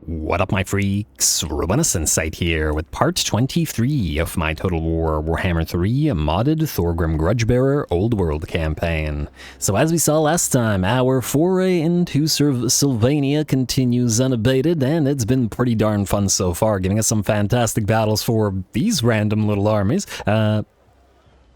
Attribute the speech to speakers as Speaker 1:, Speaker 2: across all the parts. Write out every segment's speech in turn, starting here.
Speaker 1: What up, my freaks? RuinusInsight here with part 23 of my Total War Warhammer 3 modded Thorgrim Grudgebearer Old World campaign. So as we saw last time, our foray into Sylvania continues unabated, and it's been pretty darn fun so far, giving us some fantastic battles for these random little armies.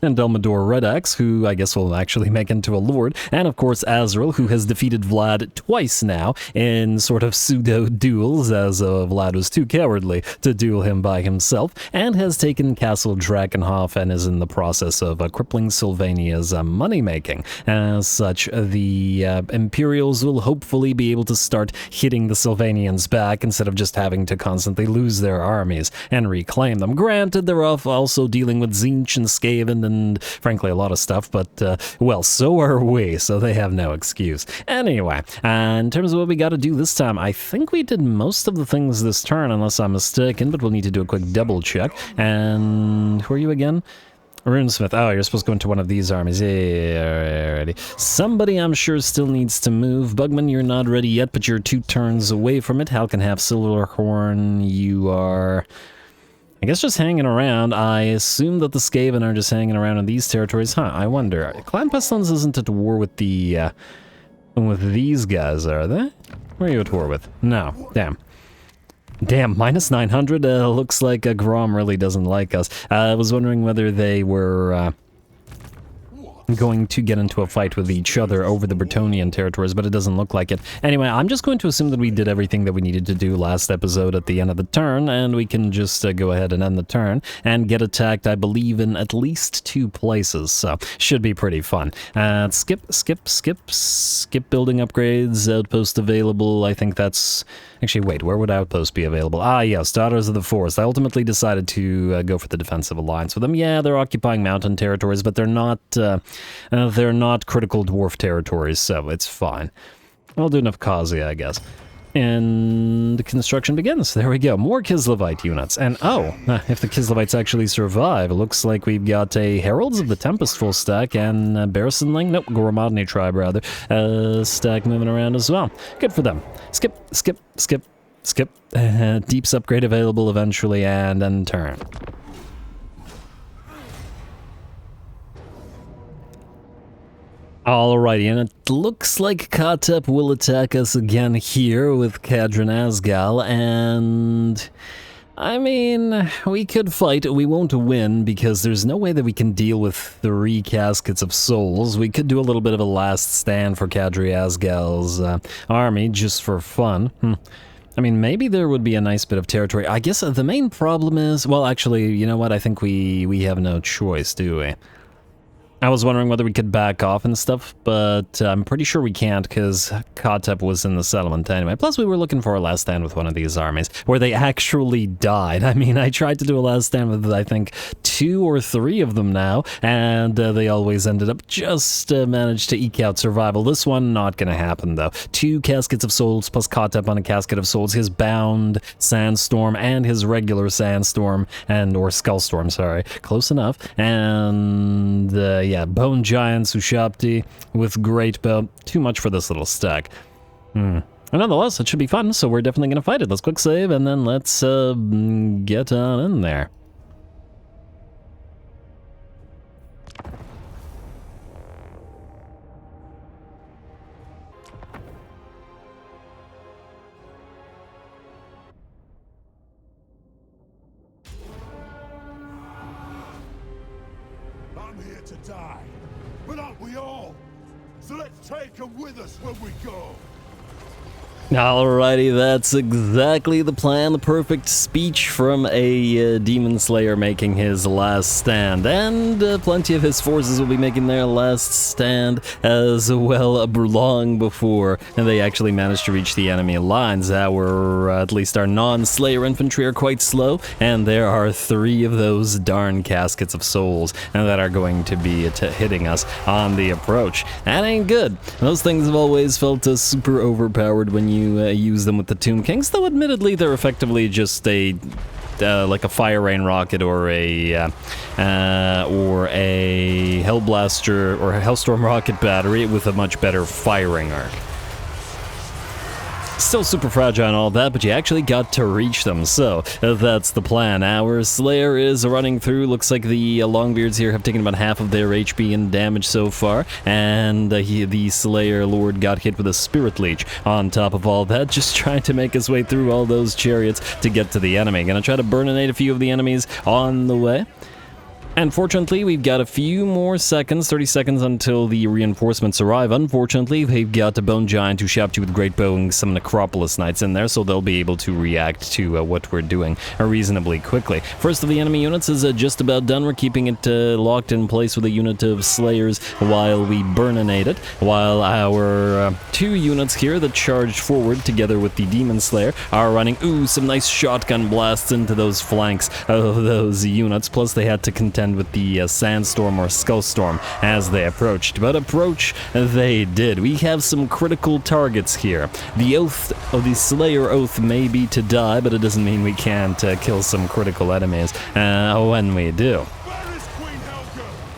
Speaker 1: And Elmador Red Axe, who I guess will actually make into a lord, and of course Azgal, who has defeated Vlad twice now in sort of pseudo-duels, as Vlad was too cowardly to duel him by himself, and has taken Castle Drakenhof and is in the process of crippling Sylvania's money-making. As such, the Imperials will hopefully be able to start hitting the Sylvanians back instead of just having to constantly lose their armies and reclaim them. Granted, they're also dealing with Tzeentch and Skaven and frankly a lot of stuff, but well, so are we, so they have no excuse. Anyway, in terms of what we got to do this time, I think we did most of the things this turn, unless I'm mistaken, but we'll need to do a quick double check. And who are you again? Runesmith. Oh, you're supposed to go into one of these armies. Yeah, alrighty. Somebody I'm sure still needs to move. Bugman, you're not ready yet, but you're 2 turns away from it. Hal can have Silverhorn. You are, I guess, just hanging around. I assume that the Skaven are just hanging around in these territories. Huh, I wonder. Clan Pestilence isn't at war with the, with these guys, are they? Who are you at war with? No. Damn. Damn, minus 900? Looks like Grom really doesn't like us. I was wondering whether they were, going to get into a fight with each other over the Bretonnian territories, but it doesn't look like it. Anyway, I'm just going to assume that we did everything that we needed to do last episode at the end of the turn, and we can just go ahead and end the turn and get attacked, I believe, in at least 2 places, so should be pretty fun. Skip building upgrades, outpost available. I think that's... Actually, wait, where would outpost be available? Ah, yes, Daughters of the Forest. I ultimately decided to go for the defensive alliance with them. Yeah, they're occupying mountain territories, but they're not critical dwarf territories, so it's fine. I'll do enough Kazi, I guess. And construction begins. There we go. More Kislevite units. And oh, if the Kislevites actually survive, it looks like we've got a Heralds of the Tempest full stack and Beresinling, nope, Goromadni tribe rather, stack moving around as well. Good for them. Skip. Deeps upgrade available eventually, and then turn. Alrighty, and it looks like Katep will attack us again here with Kadri and Azgal, and... I mean, we could fight, we won't win, because there's no way that we can deal with 3 Caskets of Souls. We could do a little bit of a last stand for Kadri Azgal's army, just for fun. I mean, maybe there would be a nice bit of territory. I guess the main problem is... Well, actually, you know what? I think we have no choice, do we? I was wondering whether we could back off and stuff, but I'm pretty sure we can't because Katep was in the settlement anyway. Plus, we were looking for a last stand with one of these armies where they actually died. I mean, I tried to do a last stand with, I think, 2 or 3 of them now, and they always ended up just managed to eke out survival. This one, not gonna happen, though. 2 Caskets of Souls plus Katep on a Casket of Souls, his Bound Sandstorm and his regular Sandstorm, or Skullstorm, sorry. Close enough. And, yeah, Bone Giant, Sushapti with Great Bow. Too much for this little stack. But nonetheless, it should be fun, so we're definitely going to fight it. Let's quick save, and then let's get on in there.
Speaker 2: Die, but aren't we all? So let's take them with us when we go.
Speaker 1: Alrighty, that's exactly the plan. The perfect speech from a Demon Slayer making his last stand. And plenty of his forces will be making their last stand as well long before they actually manage to reach the enemy lines. At least our non-Slayer infantry are quite slow, and there are 3 of those darn Caskets of Souls that are going to be hitting us on the approach. That ain't good. Those things have always felt super overpowered when you use them with the Tomb Kings, though admittedly they're effectively just a like a Fire Rain rocket or a Hellblaster or a Hellstorm rocket battery with a much better firing arc. Still super fragile and all that, but you actually got to reach them, so that's the plan. Our Slayer is running through. Looks like the Longbeards here have taken about half of their HP and damage so far, and the Slayer Lord got hit with a Spirit Leech on top of all that, just trying to make his way through all those chariots to get to the enemy. Gonna try to burninate a few of the enemies on the way. And fortunately, we've got a few more seconds, 30 seconds until the reinforcements arrive. Unfortunately, they've got a Bone Giant who shot you with Great Bow and some Necropolis Knights in there, so they'll be able to react to what we're doing reasonably quickly. First of the enemy units is just about done. We're keeping it locked in place with a unit of Slayers while we burninate it, while our two units here that charged forward together with the Demon Slayer are running, some nice shotgun blasts into those flanks of those units, plus they had to contend with the Sandstorm or Skullstorm as they approached. But approach they did. We have some critical targets here. The oath of the Slayer Oath may be to die, but it doesn't mean we can't kill some critical enemies when we do.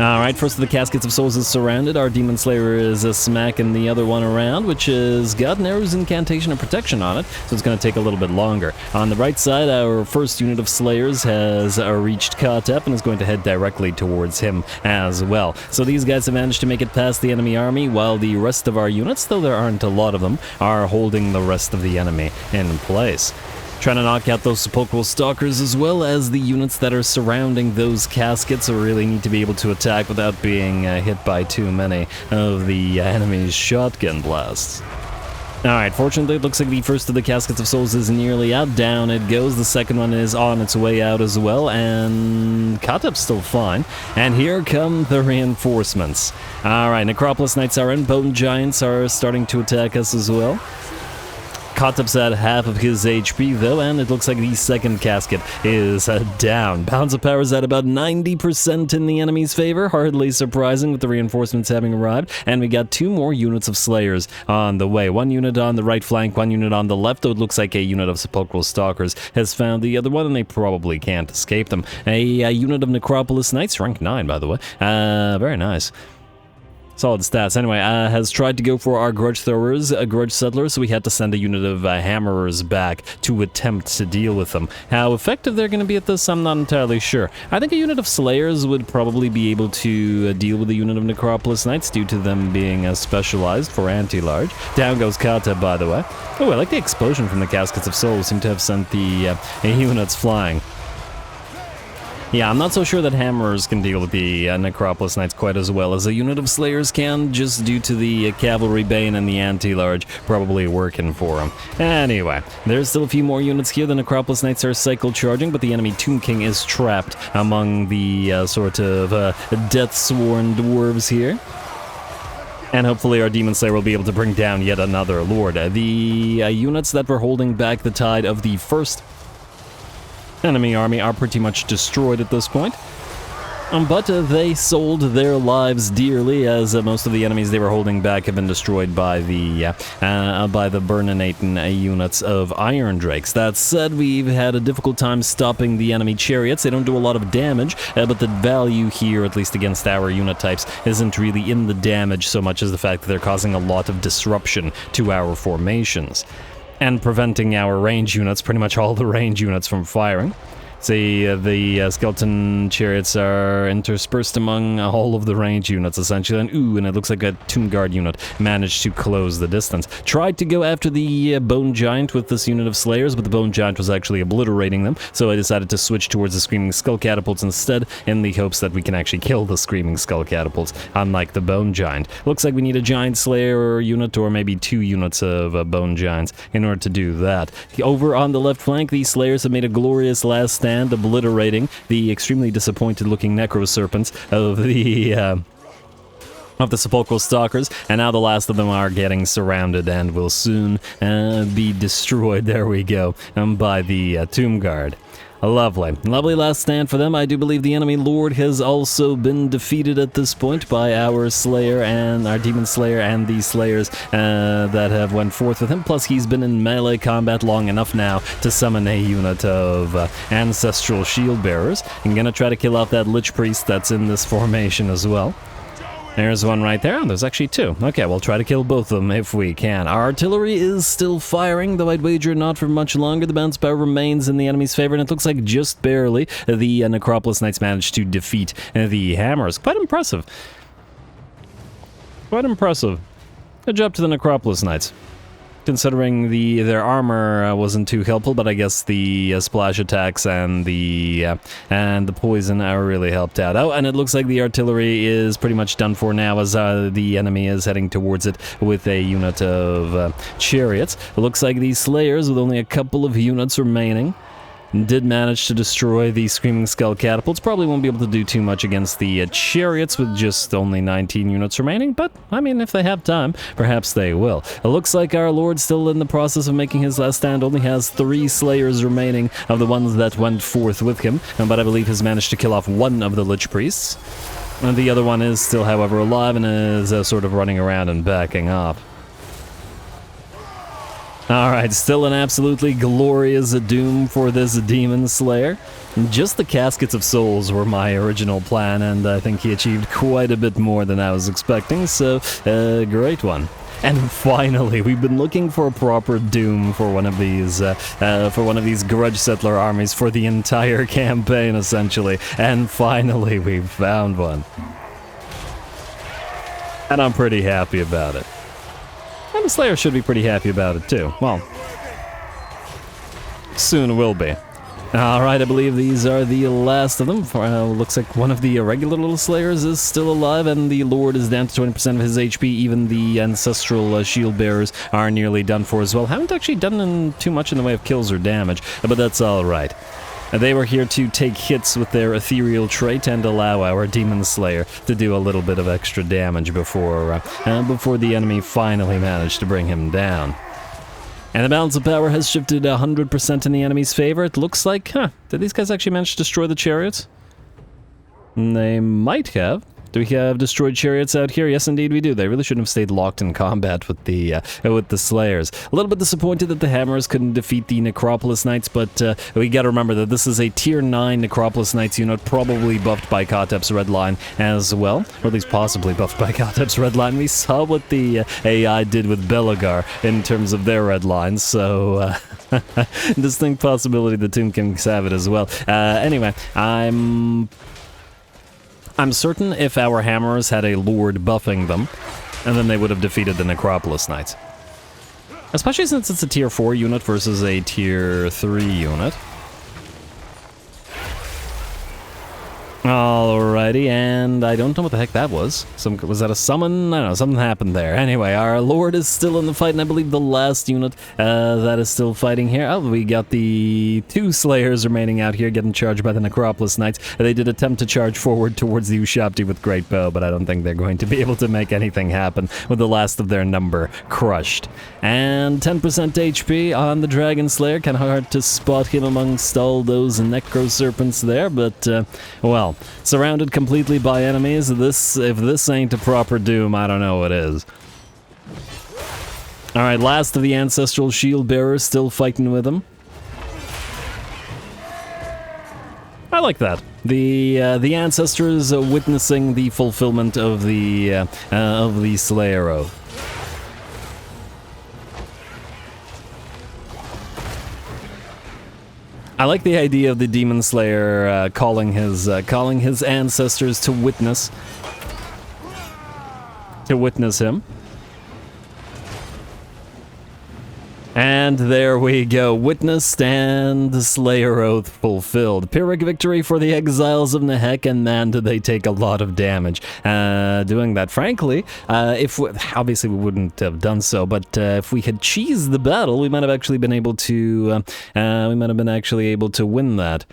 Speaker 1: Alright, first of the Caskets of Souls is surrounded. Our Demon Slayer is smacking the other one around, which has got an Arrow's Incantation of Protection on it, so it's going to take a little bit longer. On the right side, our first unit of Slayers has reached Katep and is going to head directly towards him as well. So these guys have managed to make it past the enemy army, while the rest of our units, though there aren't a lot of them, are holding the rest of the enemy in place. Trying to knock out those Sepulchral Stalkers as well as the units that are surrounding those caskets, so really need to be able to attack without being hit by too many of the enemy's shotgun blasts. Alright, fortunately it looks like the first of the Caskets of Souls is nearly out. Down it goes. The second one is on its way out as well, and Katep's still fine. And here come the reinforcements. Alright, Necropolis Knights are in. Bone Giants are starting to attack us as well. Katep's at half of his HP though, and it looks like the second casket is down. Balance of Power is at about 90% in the enemy's favor, hardly surprising with the reinforcements having arrived, and we got two more units of Slayers on the way. One unit on the right flank, one unit on the left, though it looks like a unit of Sepulchral Stalkers has found the other one, and they probably can't escape them. A unit of Necropolis Knights, rank 9 by the way, very nice. Solid stats. Anyway, has tried to go for our Grudge Throwers, Grudge Settlers, so we had to send a unit of Hammerers back to attempt to deal with them. How effective they're going to be at this, I'm not entirely sure. I think a unit of Slayers would probably be able to deal with a unit of Necropolis Knights due to them being specialized for anti-large. Down goes Kata, by the way. Oh, I like the explosion from the Caskets of Souls. Seem to have sent the units flying. Yeah, I'm not so sure that Hammerers can deal with the Necropolis Knights quite as well as a unit of Slayers can, just due to the Cavalry Bane and the Anti-Large probably working for them. Anyway, there's still a few more units here. The Necropolis Knights are cycle charging, but the enemy Tomb King is trapped among the sort of death-sworn dwarves here. And hopefully our Demon Slayer will be able to bring down yet another Lord. The units that were holding back the tide of the first enemy army are pretty much destroyed at this point. But they sold their lives dearly, as most of the enemies they were holding back have been destroyed by the burninating units of Iron Drakes. That said, we've had a difficult time stopping the enemy chariots. They don't do a lot of damage, but the value here, at least against our unit types, isn't really in the damage so much as the fact that they're causing a lot of disruption to our formations and preventing our range units, pretty much all the range units, from firing. See, the skeleton chariots are interspersed among all of the range units, essentially, and it looks like a Tomb Guard unit managed to close the distance. Tried to go after the Bone Giant with this unit of Slayers, but the Bone Giant was actually obliterating them, so I decided to switch towards the Screaming Skull Catapults instead, in the hopes that we can actually kill the Screaming Skull Catapults, unlike the Bone Giant. Looks like we need a Giant Slayer unit, or maybe 2 units of Bone Giants, in order to do that. Over on the left flank, the Slayers have made a glorious last stand, obliterating the extremely disappointed looking Necro Serpents of the Sepulchral Stalkers, and now the last of them are getting surrounded and will soon be destroyed, there we go, by the Tomb Guard. Lovely. Lovely last stand for them. I do believe the enemy Lord has also been defeated at this point by our Slayer and our Demon Slayer and the Slayers that have went forth with him. Plus, he's been in melee combat long enough now to summon a unit of Ancestral Shield Bearers. I'm gonna try to kill off that Lich Priest that's in this formation as well. There's one right there. There's actually two. Okay, we'll try to kill both of them if we can. Our artillery is still firing, though I'd wager not for much longer. The bounce power remains in the enemy's favor, and it looks like just barely the Necropolis Knights managed to defeat the hammers. Quite impressive. Quite impressive. Good job to the Necropolis Knights. Considering their armor wasn't too helpful, but I guess the splash attacks and the poison really helped out. Oh, and it looks like the artillery is pretty much done for now, as the enemy is heading towards it with a unit of chariots. It looks like these Slayers, with only a couple of units remaining, did manage to destroy the Screaming Skull catapults. Probably won't be able to do too much against the chariots with just only 19 units remaining, but, I mean, if they have time, perhaps they will. It looks like our Lord, still in the process of making his last stand, only has 3 Slayers remaining of the ones that went forth with him, but I believe has managed to kill off one of the Lich Priests. And the other one is still, however, alive and is sort of running around and backing up. Alright, still an absolutely glorious doom for this Demon Slayer. Just the Caskets of Souls were my original plan, and I think he achieved quite a bit more than I was expecting, so, great one. And finally, we've been looking for a proper doom for one of these Grudge Settler armies for the entire campaign, essentially, and finally we've found one. And I'm pretty happy about it. And the Slayer should be pretty happy about it too. Well, soon will be. Alright, I believe these are the last of them. Looks like one of the regular little Slayers is still alive, and the Lord is down to 20% of his HP. Even the Ancestral Shield Bearers are nearly done for as well. Haven't actually done too much in the way of kills or damage, but that's alright. They were here to take hits with their ethereal trait and allow our Demon Slayer to do a little bit of extra damage before the enemy finally managed to bring him down. And the balance of power has shifted 100% in the enemy's favor. It looks like, did these guys actually manage to destroy the chariots? They might have. Do we have destroyed chariots out here? Yes, indeed we do. They really shouldn't have stayed locked in combat with the Slayers. A little bit disappointed that the Hammers couldn't defeat the Necropolis Knights, but we gotta remember that this is a Tier 9 Necropolis Knights unit, probably buffed by Kotep's Redline as well, or at least possibly buffed by Kotep's Redline. We saw what the AI did with Belagar in terms of their Redlines, so distinct possibility the Tomb Kings have it as well. Anyway, I'm certain if our Hammers had a Lord buffing them, and then they would have defeated the Necropolis Knights. Especially since it's a Tier 4 unit versus a Tier 3 unit. Alrighty, and I don't know what the heck that was. Was that a summon? I don't know, something happened there. Anyway, our Lord is still in the fight, and I believe the last unit that is still fighting here. Oh, we got the 2 Slayers remaining out here getting charged by the Necropolis Knights. They did attempt to charge forward towards the Ushabti with Great Bow, but I don't think they're going to be able to make anything happen with the last of their number crushed. And 10% HP on the Dragon Slayer. Kind of hard to spot him amongst all those Necro Serpents there, but, well, surrounded completely by enemies. If this ain't a proper doom, I don't know what is. Alright, last of the Ancestral Shield Bearers still fighting with him. I like that. The Ancestors witnessing the fulfillment of the Slayer Oath. I like the idea of the Demon Slayer calling his ancestors to witness him. And there we go, witnessed and the Slayer Oath fulfilled. Pyrrhic victory for the Exiles of Nehek, and man, did they take a lot of damage doing that. Frankly, obviously we wouldn't have done so, but if we had cheesed the battle, we might have actually been able to, win that.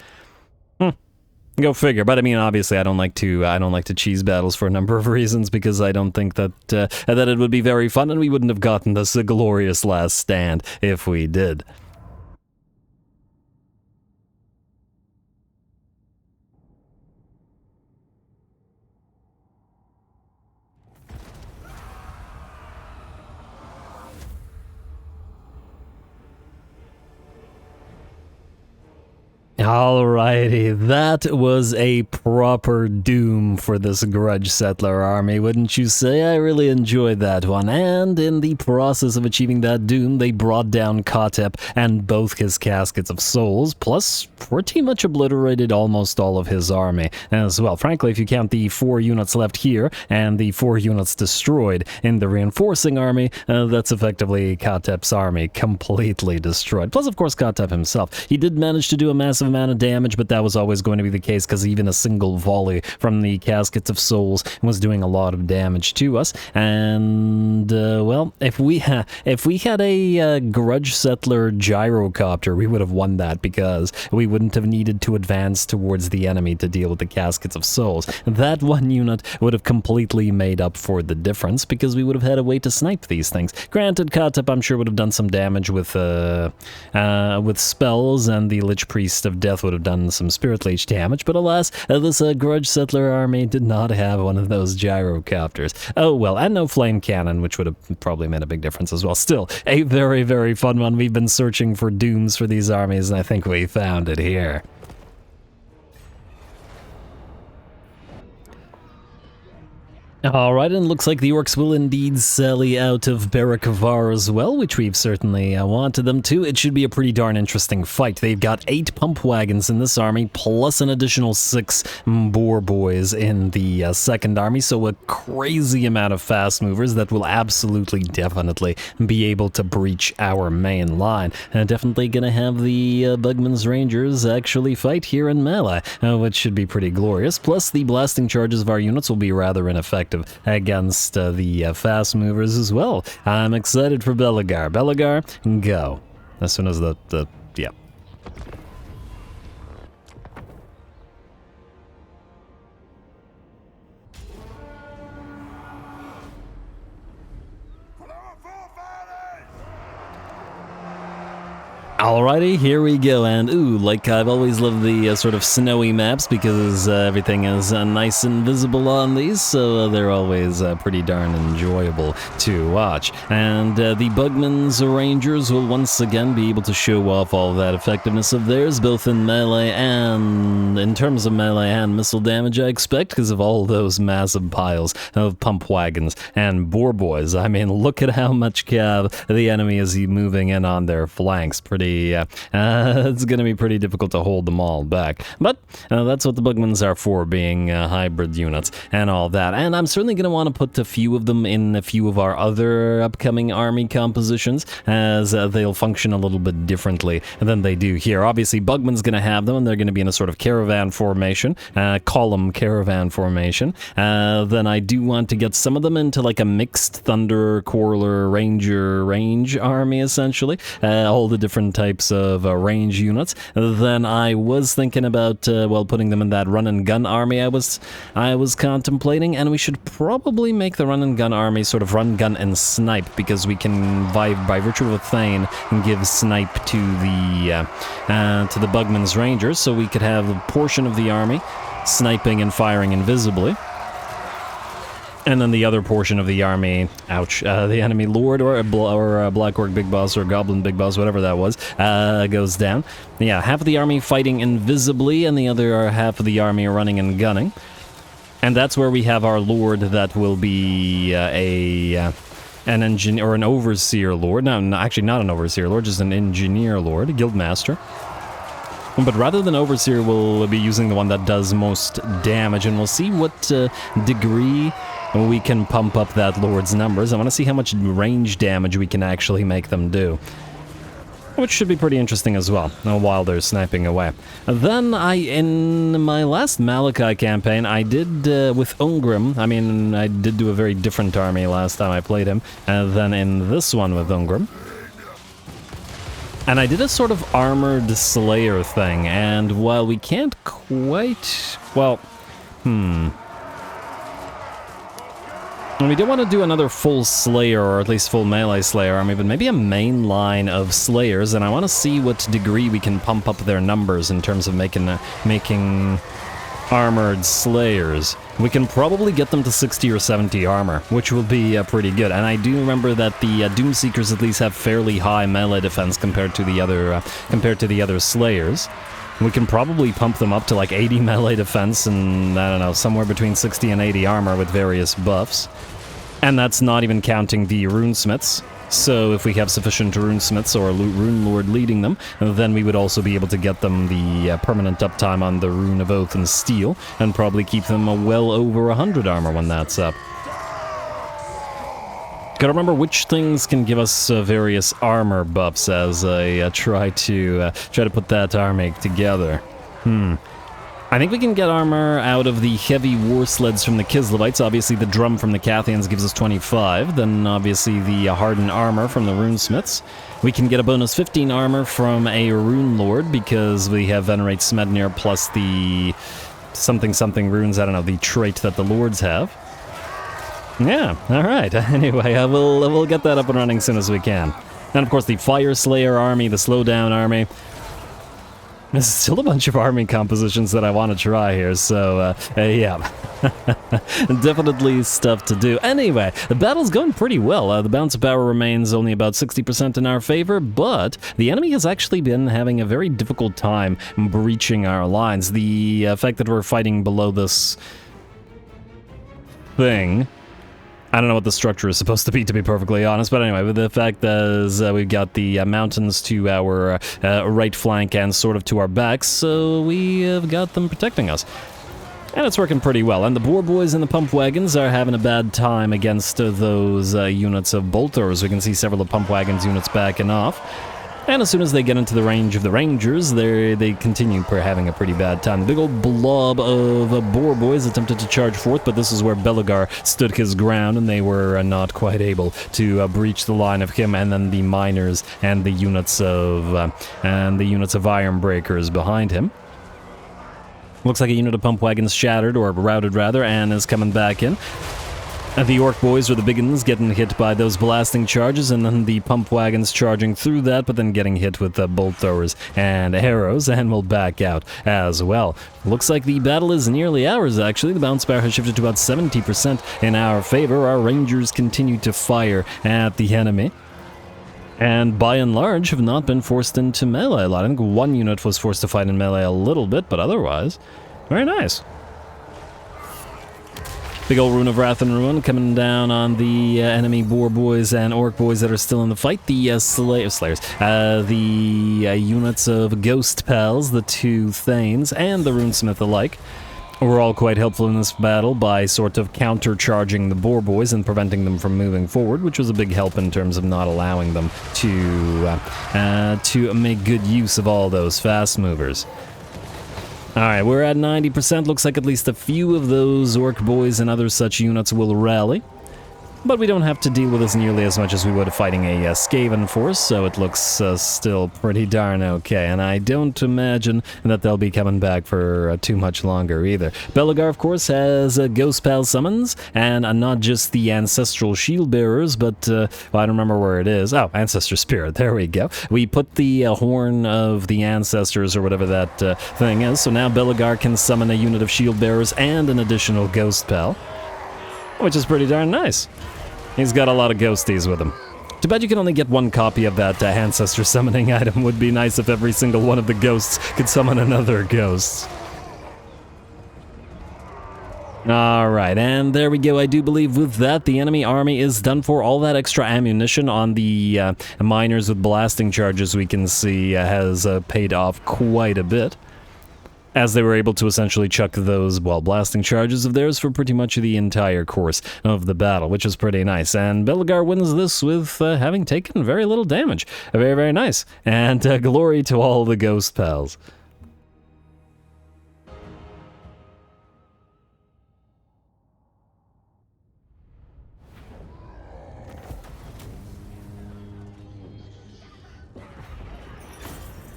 Speaker 1: Go figure. But I mean, obviously, I don't like to cheese battles for a number of reasons, because I don't think that it would be very fun, and we wouldn't have gotten this glorious last stand if we did. Alrighty, that was a proper doom for this Grudge Settler army, wouldn't you say? I really enjoyed that one, and in the process of achieving that doom, they brought down Kotep and both his Caskets of Souls, plus pretty much obliterated almost all of his army as well. Frankly, if you count the 4 units left here and the 4 units destroyed in the reinforcing army, that's effectively Kotep's army completely destroyed. Plus, of course, Kotep himself. He did manage to do a massive amount of damage, but that was always going to be the case because even a single volley from the Caskets of Souls was doing a lot of damage to us. And well, if we had a Grudge Settler gyrocopter, we would have won that because we wouldn't have needed to advance towards the enemy to deal with the Caskets of Souls. That one unit would have completely made up for the difference because we would have had a way to snipe these things. Granted, Kotep, I'm sure, would have done some damage with spells, and the Lich Priest of Death would have done some Spirit Leech damage, but alas, this Grudge Settler army did not have one of those gyrocopters. Oh well, and no flame cannon, which would have probably made a big difference as well. Still, a very, very fun one. We've been searching for dooms for these armies, and I think we found it here. Alright, and it looks like the orcs will indeed sally out of Bericvar as well, which we've certainly wanted them to. It should be a pretty darn interesting fight. They've got 8 pump wagons in this army, plus an additional 6 boar boys in the second army, so a crazy amount of fast movers that will absolutely, definitely be able to breach our main line. Definitely gonna have the Bugman's Rangers actually fight here in melee, which should be pretty glorious. Plus, the blasting charges of our units will be rather ineffective against the fast movers as well. I'm excited for Belegar. Belegar, go. As soon as yeah. Alrighty, here we go, and ooh, like I've always loved the sort of snowy maps because everything is nice and visible on these, so they're always pretty darn enjoyable to watch. And the Bugman's Rangers will once again be able to show off all that effectiveness of theirs, both in melee and in terms of melee and missile damage, I expect, because of all those massive piles of pump wagons and boar boys. I mean, look at how much cav the enemy is moving in on their flanks. It's going to be pretty difficult to hold them all back. But that's what the Bugmans are for, being hybrid units and all that. And I'm certainly going to want to put a few of them in a few of our other upcoming army compositions, as they'll function a little bit differently than they do here. Obviously, Bugman's going to have them, and they're going to be in a sort of caravan formation, column caravan formation. Then I do want to get some of them into like a mixed Thunder, Corler, Ranger, range army, essentially. All the different types of range units. Then I was thinking about, well, putting them in that run and gun army I was contemplating, and we should probably make the run and gun army sort of run, gun, and snipe, because we can, by virtue of a Thane, give snipe to the Bugman's Rangers, so we could have a portion of the army sniping and firing invisibly. And then the other portion of the army, the enemy lord or Black Orc Big Boss or Goblin Big Boss, whatever that was, goes down. Yeah, half of the army fighting invisibly and the other half of the army running and gunning. And that's where we have our lord that will be an engineer or an overseer lord. No, actually not an overseer lord, just an engineer lord, a guildmaster. But rather than overseer, we'll be using the one that does most damage, and we'll see what degree we can pump up that lord's numbers. I want to see how much range damage we can actually make them do, which should be pretty interesting as well, while they're sniping away. Then in my last Malachi campaign, I did, with Ungrim, I did do a very different army last time I played him, than in this one with Ungrim. And I did a sort of armored Slayer thing, and while we can't quite, well, we do want to do another full Slayer, or at least full melee Slayer army, but maybe a main line of Slayers, and I want to see what degree we can pump up their numbers in terms of making armored Slayers. We can probably get them to 60 or 70 armor, which will be pretty good. And I do remember that the Doomseekers at least have fairly high melee defense compared to the other Slayers. We can probably pump them up to like 80 melee defense and, I don't know, somewhere between 60 and 80 armor with various buffs. And that's not even counting the runesmiths. So if we have sufficient runesmiths or rune lord leading them, then we would also be able to get them the permanent uptime on the Rune of Oath and Steel, and probably keep them well over 100 armor when that's up. Gotta remember which things can give us various armor buffs as I try to put that army together. I think we can get armor out of the heavy war sleds from the Kislevites. Obviously, the drum from the Cathians gives us 25. Then, obviously, the hardened armor from the runesmiths. We can get a bonus 15 armor from a rune lord because we have Venerate Smednir plus the something runes. I don't know, the trait that the lords have. Yeah, alright. Anyway, we'll get that up and running as soon as we can. And of course the Fire Slayer army, the Slowdown army. There's still a bunch of army compositions that I want to try here, so yeah. Definitely stuff to do. Anyway, the battle's going pretty well. The bounce of power remains only about 60% in our favor, but the enemy has actually been having a very difficult time breaching our lines. The fact that we're fighting below this thing, I don't know what the structure is supposed to be perfectly honest, but anyway, with the fact that we've got the mountains to our right flank and sort of to our backs, so we have got them protecting us. And it's working pretty well, and the boar boys and the pump wagons are having a bad time against those units of bolters. We can see several of pump wagons units backing off. And as soon as they get into the range of the Rangers, they continue having a pretty bad time. The big old blob of boar boys attempted to charge forth, but this is where Belegar stood his ground, and they were not quite able to breach the line of him and then the miners and the units of Ironbreakers behind him. Looks like a unit of pump wagons shattered, or routed rather, and is coming back in. The orc boys were the big ones getting hit by those blasting charges, and then the pump wagons charging through that, but then getting hit with bolt throwers and arrows, and will back out as well. Looks like the battle is nearly ours, actually. The bounce power has shifted to about 70% in our favor. Our rangers continue to fire at the enemy, and by and large have not been forced into melee a lot. I think one unit was forced to fight in melee a little bit, but otherwise, very nice. Big old Rune of Wrath and Ruin coming down on the enemy boar boys and orc boys that are still in the fight. The Slayers, the units of Ghost Pals, the two Thanes, and the Runesmith alike were all quite helpful in this battle by sort of countercharging the boar boys and preventing them from moving forward, which was a big help in terms of not allowing them to make good use of all those fast movers. Alright, we're at 90%. Looks like at least a few of those orc boys and other such units will rally. But we don't have to deal with this nearly as much as we would fighting a Skaven force, so it looks still pretty darn okay. And I don't imagine that they'll be coming back for too much longer either. Belegar, of course, has Ghost Pal summons, and not just the Ancestral Shield Bearers, but well, I don't remember where it is. Oh, Ancestor Spirit, there we go. We put the Horn of the Ancestors, or whatever that thing is, so now Belegar can summon a unit of Shield Bearers and an additional Ghost Pal, which is pretty darn nice. He's got a lot of ghosties with him. Too bad you can only get one copy of that Ancestor summoning item. Would be nice if every single one of the ghosts could summon another ghost. Alright, and there we go. I do believe with that, the enemy army is done for. All that extra ammunition on the miners with blasting charges we can see has paid off quite a bit, as they were able to essentially chuck those, blasting charges of theirs for pretty much the entire course of the battle, which is pretty nice. And Belegar wins this with having taken very little damage. Very, very nice. And glory to all the Ghost Pals.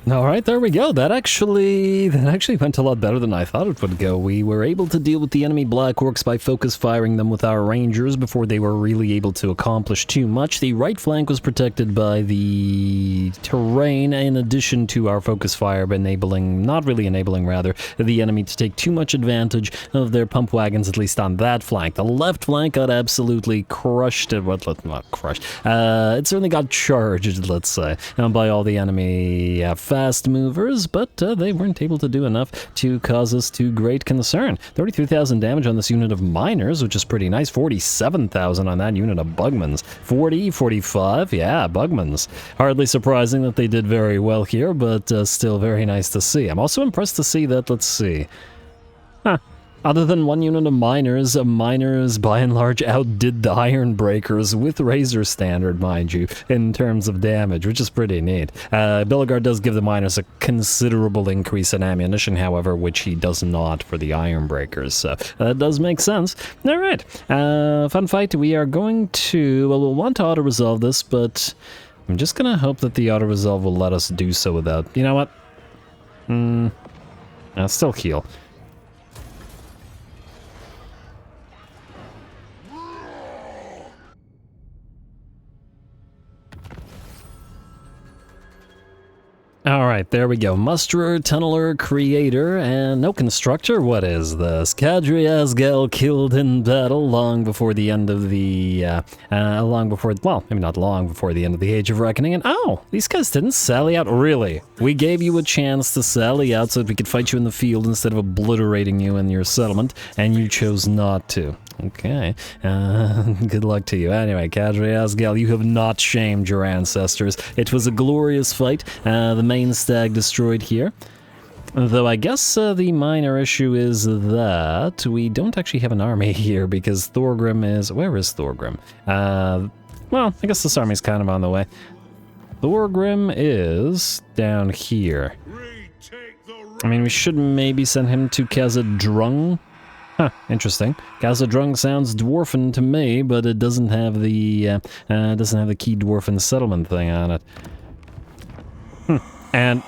Speaker 1: Alright, there we go. That actually went a lot better than I thought it would go. We were able to deal with the enemy Black Orcs by focus firing them with our Rangers before they were really able to accomplish too much. The right flank was protected by the terrain, in addition to our focus fire not really enabling the enemy to take too much advantage of their pump wagons, at least on that flank. The left flank got absolutely crushed, not crushed, it certainly got charged, let's say, by all the enemy fast movers, but they weren't able to do enough to cause us too great concern. 33,000 damage on this unit of miners, which is pretty nice. 47,000 on that unit of bugmans. 40, 45, yeah, bugmans. Hardly surprising that they did very well here, but still very nice to see. I'm also impressed to see that, let's see. Huh. Other than one unit of miners by and large outdid the Iron Breakers with Razor Standard, mind you, in terms of damage, which is pretty neat. Bellegarde does give the miners a considerable increase in ammunition, however, which he does not for the Iron Breakers, so that does make sense. Alright, fun fight. We are going to, well, we'll want to auto-resolve this, but I'm just gonna hope that the auto-resolve will let us do so without, you know what? Still heal. Alright, there we go. Musterer, Tunneler, Creator, and no Constructor? What is this? Kadri Azgal killed in battle long before the end of the, well, maybe not long before the end of the Age of Reckoning, and oh, these guys didn't sally out? Really? We gave you a chance to sally out so that we could fight you in the field instead of obliterating you in your settlement, and you chose not to. Okay, good luck to you. Anyway, Kadri Azgal, you have not shamed your ancestors. It was a glorious fight. The main stag destroyed here. Though I guess the minor issue is that we don't actually have an army here because Thorgrim is... Where is Thorgrim? Well, I guess this army's kind of on the way. Thorgrim is down here. I mean, we should maybe send him to Khazad-dûm. Huh, interesting. Khazad-dûm sounds dwarfen to me, but it doesn't have the key dwarfen settlement thing on it. And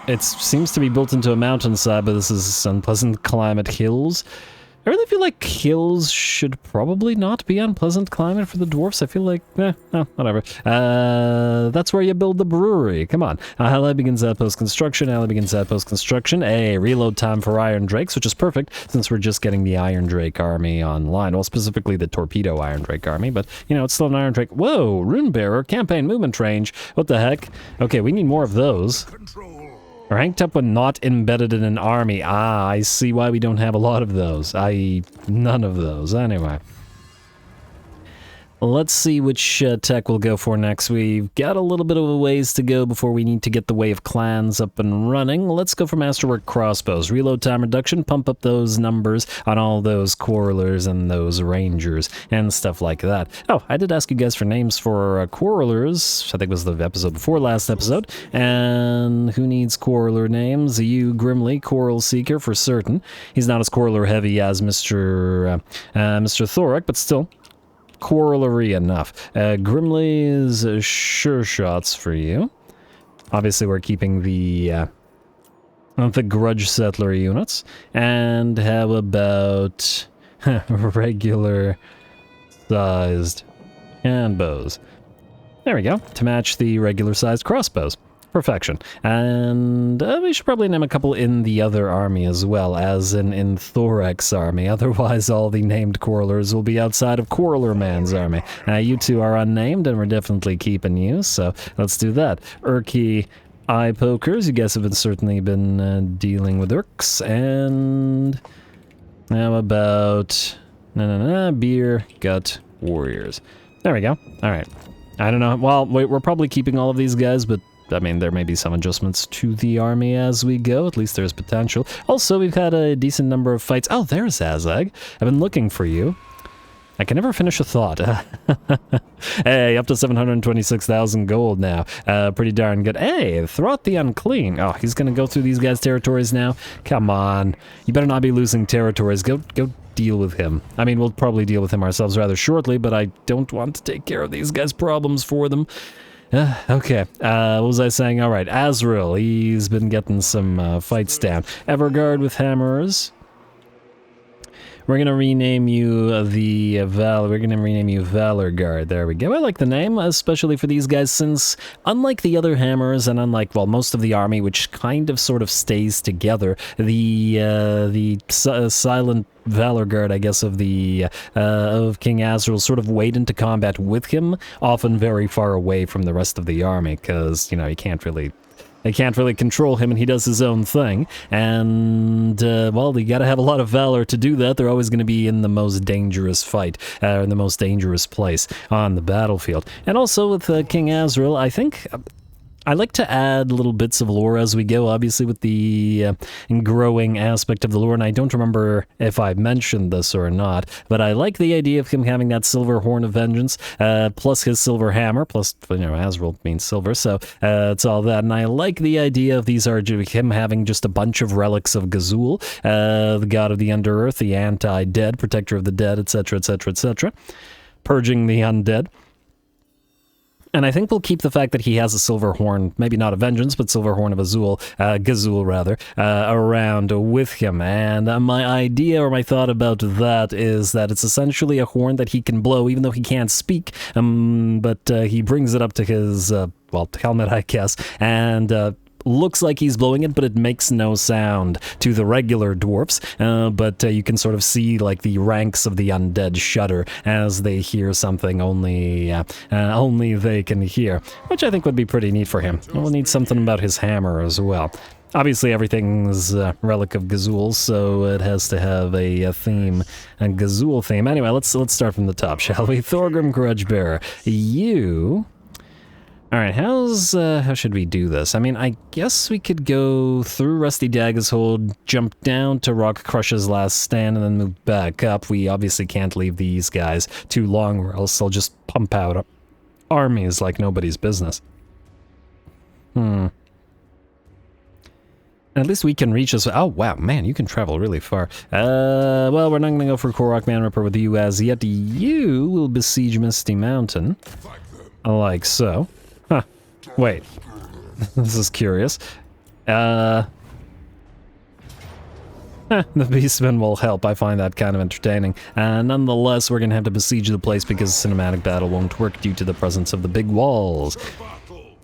Speaker 1: it seems to be built into a mountainside, but this is unpleasant climate hills. I really feel like hills should probably not be unpleasant climate for the dwarfs. I feel like, whatever. That's where you build the brewery. Come on. Ally begins outpost construction. Ally begins outpost construction. Reload time for Iron Drakes, which is perfect since we're just getting the Iron Drake army online. Well, specifically the Torpedo Iron Drake army, but, you know, it's still an Iron Drake. Whoa, Rune Bearer, campaign movement range. What the heck? Okay, we need more of those. Ranked up when not embedded in an army. Ah, I see why we don't have a lot of those. I.e., none of those. Anyway. Let's see which tech we'll go for next. We've got a little bit of a ways to go before we need to get the Way of Clans up and running. Let's go for Masterwork Crossbows. Reload time reduction, pump up those numbers on all those Quarrelers and those Rangers and stuff like that. Oh, I did ask you guys for names for Quarrelers. I think it was the episode before last episode. And who needs Quarreler names? You, Grimly, Quarrel Seeker for certain. He's not as Quarreler heavy as Mr. Thorek, but still. Quarrelery enough. Grimly's sure shots for you. Obviously, we're keeping the grudge settler units. And how about regular sized handbows? There we go. To match the regular sized crossbows. Perfection. And we should probably name a couple in the other army as well, as in Thorek's army. Otherwise, all the named Quarrelers will be outside of Quarreler Man's army. You two are unnamed, and we're definitely keeping you, so let's do that. Urky Eye Pokers, you guys have certainly been dealing with Urks, and how about Beer Gut Warriors. There we go. Alright. I don't know. Well, we're probably keeping all of these guys, but I mean, there may be some adjustments to the army as we go. At least there's potential. Also, we've had a decent number of fights. Oh, there's Azag. I've been looking for you. I can never finish a thought. Hey, up to 726,000 gold now. Pretty darn good. Hey, Throat the Unclean. Oh, he's gonna go through these guys' territories now? Come on. You better not be losing territories. Go deal with him. I mean, we'll probably deal with him ourselves rather shortly, but I don't want to take care of these guys' problems for them. Okay, what was I saying? Alright, Azrael, he's been getting some fights down. Everguard with hammers. We're gonna rename you we're gonna rename you Valor Guard. There we go. I like the name, especially for these guys, since unlike the other hammers and unlike, well, most of the army, which kind of sort of stays together, the silent Valor Guard, I guess, of King Azrael sort of wade into combat with him, often very far away from the rest of the army, because, you know, you can't really they can't really control him, and he does his own thing. And, well, you gotta have a lot of valor to do that. They're always going to be in the most dangerous fight, in the most dangerous place on the battlefield. And also with King Azrael, I think... I like to add little bits of lore as we go, obviously with the growing aspect of the lore, and I don't remember if I mentioned this or not, but I like the idea of him having that silver horn of vengeance, plus his silver hammer, plus, you know, Azrael means silver, so it's all that, and I like the idea of these are him having just a bunch of relics of Gazul, the god of the Underearth, the anti-dead, protector of the dead, etc., etc., etc., purging the undead. And I think we'll keep the fact that he has a silver horn, maybe not a vengeance, but silver horn of Gazul rather, around with him. And my idea or my thought about that is that it's essentially a horn that he can blow, even though he can't speak, but he brings it up to his, well, helmet, I guess, and looks like he's blowing it, but it makes no sound to the regular dwarfs, but you can sort of see like the ranks of the undead shudder as they hear something only they can hear, which I think would be pretty neat for him. We'll need something about his hammer as well. Obviously everything's relic of Gazul, so it has to have a theme, a Gazul theme. Anyway, let's start from the top, shall we? Thorgrim Grudgebearer, you... Alright, how should we do this? I mean, I guess we could go through Rusty Dagger's Hold, jump down to Rock Crush's Last Stand, and then move back up. We obviously can't leave these guys too long, or else they'll just pump out armies like nobody's business. At least we can reach us. Oh, wow, man, you can travel really far. Well, we're not going to go for Korok Man Ripper with you as yet. You will besiege Misty Mountain. Like so. Huh. Wait. This is curious. The Beastmen will help. I find that kind of entertaining. Nonetheless, we're going to have to besiege the place because cinematic battle won't work due to the presence of the big walls.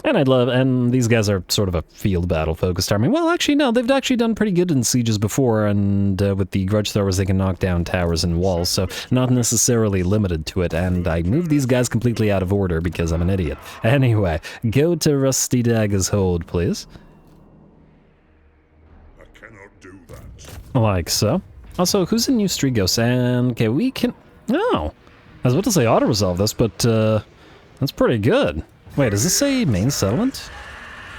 Speaker 1: And these guys are sort of a field battle focused army. Well, actually, no, they've actually done pretty good in sieges before, and with the grudge throwers, they can knock down towers and walls, so not necessarily limited to it. And I moved these guys completely out of order because I'm an idiot. Anyway, go to Rusty Dagger's Hold, please.
Speaker 2: I cannot do that.
Speaker 1: Like so. Also, who's in New Strigos? And, okay, we can... Oh, I was about to say auto-resolve this, but that's pretty good. Wait, does this say main settlement?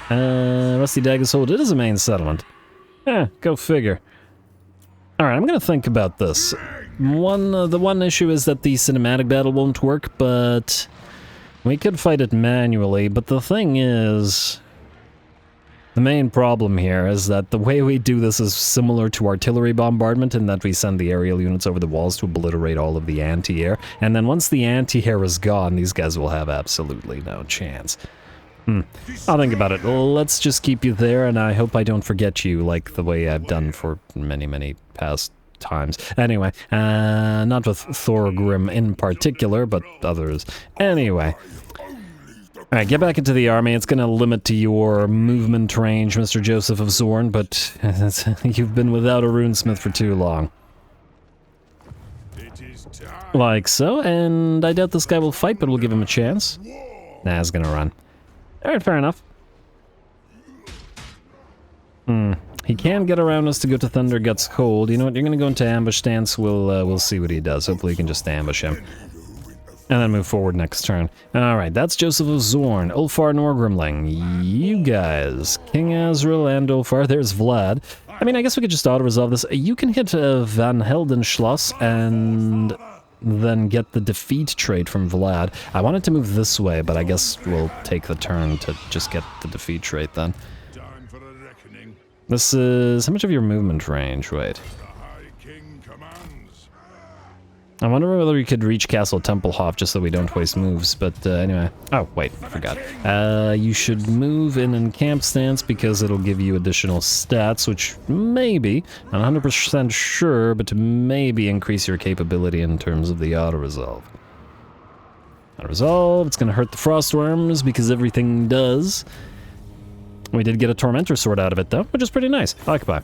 Speaker 1: Rusty Dagger's Hold, it is a main settlement. Go figure. Alright, I'm gonna think about this. The one issue is that the cinematic battle won't work, but we could fight it manually, but the thing is... The main problem here is that the way we do this is similar to artillery bombardment in that we send the aerial units over the walls to obliterate all of the anti-air, and then once the anti-air is gone, these guys will have absolutely no chance. I'll think about it. Let's just keep you there, and I hope I don't forget you like the way I've done for many, many past times. Anyway, not with Thorgrim in particular, but others. Anyway. Alright, get back into the army. It's going to limit to your movement range, Mr. Joseph of Zorn, but you've been without a runesmith for too long. Like so, and I doubt this guy will fight, but we'll give him a chance. Nah, he's going to run. Alright, fair enough. He can get around us to go to Thundergut's Hold. You know what, you're going to go into ambush stance. We'll see what he does. Hopefully we can just ambush him. And then move forward next turn. Alright, that's Joseph of Zorn, Ulfar Norgrimling, you guys, King Azrael and Ulfar, there's Vlad. I mean, I guess we could just auto-resolve this. You can hit Van Heldenschloss and then get the defeat trait from Vlad. I wanted to move this way, but I guess we'll take the turn to just get the defeat trait then. This is... how much of your movement range? Wait. I wonder whether we could reach Castle Templehof just so we don't waste moves, but anyway. Oh, wait, I forgot. You should move in camp stance because it'll give you additional stats, which maybe, not 100% sure, but to maybe increase your capability in terms of the auto-resolve. Auto-resolve, it's gonna hurt the Frostworms because everything does. We did get a Tormentor Sword out of it, though, which is pretty nice. Occupy.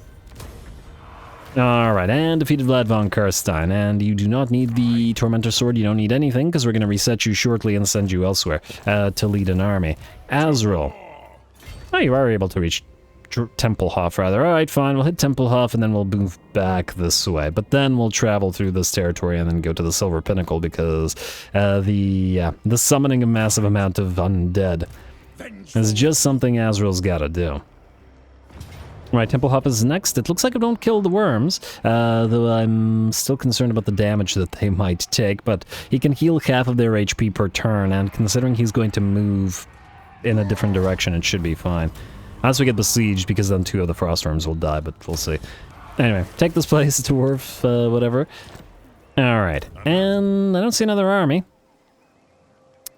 Speaker 1: Alright, and defeated Vlad von Carstein, and you do not need the Tormentor Sword, you don't need anything, because we're going to reset you shortly and send you elsewhere to lead an army. Azrael. Oh, you are able to reach Templehof, rather. Alright, fine, we'll hit Templehof and then we'll move back this way. But then we'll travel through this territory and then go to the Silver Pinnacle because the summoning a massive amount of undead is just something Azrael's gotta do. Right, Templehof is next. It looks like it won't kill the worms, though I'm still concerned about the damage that they might take, but he can heal half of their HP per turn, and considering he's going to move in a different direction, it should be fine. Unless we get besieged, because then 2 of the frost worms will die, but we'll see. Anyway, take this place, dwarf, whatever. Alright, and I don't see another army.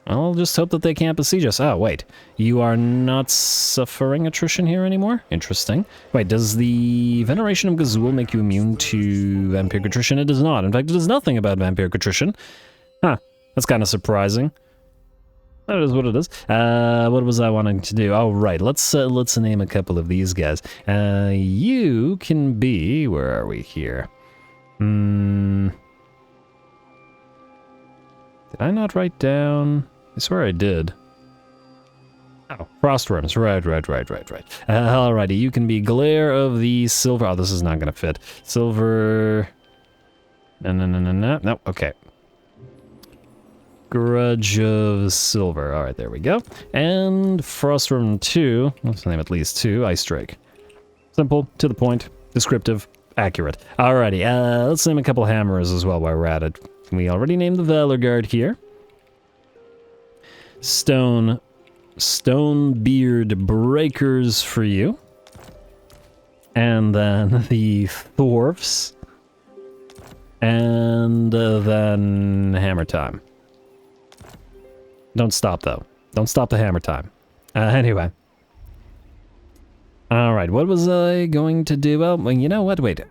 Speaker 1: I'll just hope that they can't besiege us. Oh, wait. You are not suffering attrition here anymore? Interesting. Wait, does the Veneration of Gazul make you immune to vampiric attrition? It does not. In fact, it does nothing about vampiric attrition. Huh. That's kind of surprising. That is what it is. What was I wanting to do? Oh, right. Let's name a couple of these guys. You can be... Where are we here? Did I not write down... I swear I did. Oh, frostworms. Right. Alrighty, you can be Glare of the Silver... Oh, this is not gonna fit. Silver... No, okay. Grudge of Silver. Alright, there we go. And Frostworm 2. Let's name at least 2. Ice Drake. Simple, to the point, descriptive, accurate. Alrighty, let's name a couple hammers as well while we're at it. We already named the Valor Guard here. Stonebeard Breakers for you. And then the Dwarfs. And then Hammer Time. Don't stop, though. Don't stop the Hammer Time. Anyway. Alright, what was I going to do? Well, you know what? Wait.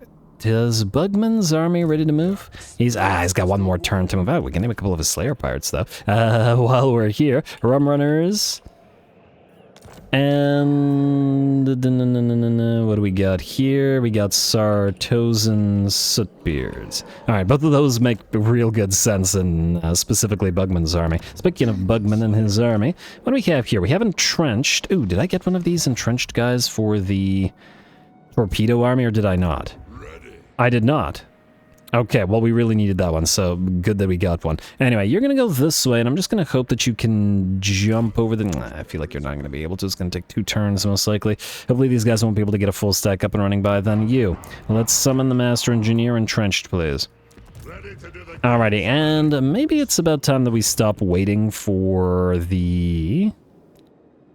Speaker 1: Is Bugman's army ready to move? He's got one more turn to move out. We can name a couple of his Slayer pirates, though. While we're here, Rum Runners. And... what do we got here? We got Sartosan Sootbeards. Alright, both of those make real good sense in specifically Bugman's army. Speaking of Bugman and his army, what do we have here? We have entrenched... Ooh, did I get one of these entrenched guys for the torpedo army, or did I not? I did not. Okay, well, we really needed that one, so good that we got one. Anyway, you're gonna go this way, and I'm just gonna hope that you can jump over the... I feel like you're not gonna be able to. It's gonna take 2 turns, most likely. Hopefully these guys won't be able to get a full stack up and running by then. You. Let's summon the Master Engineer entrenched, please. Alrighty, and maybe it's about time that we stop waiting for the...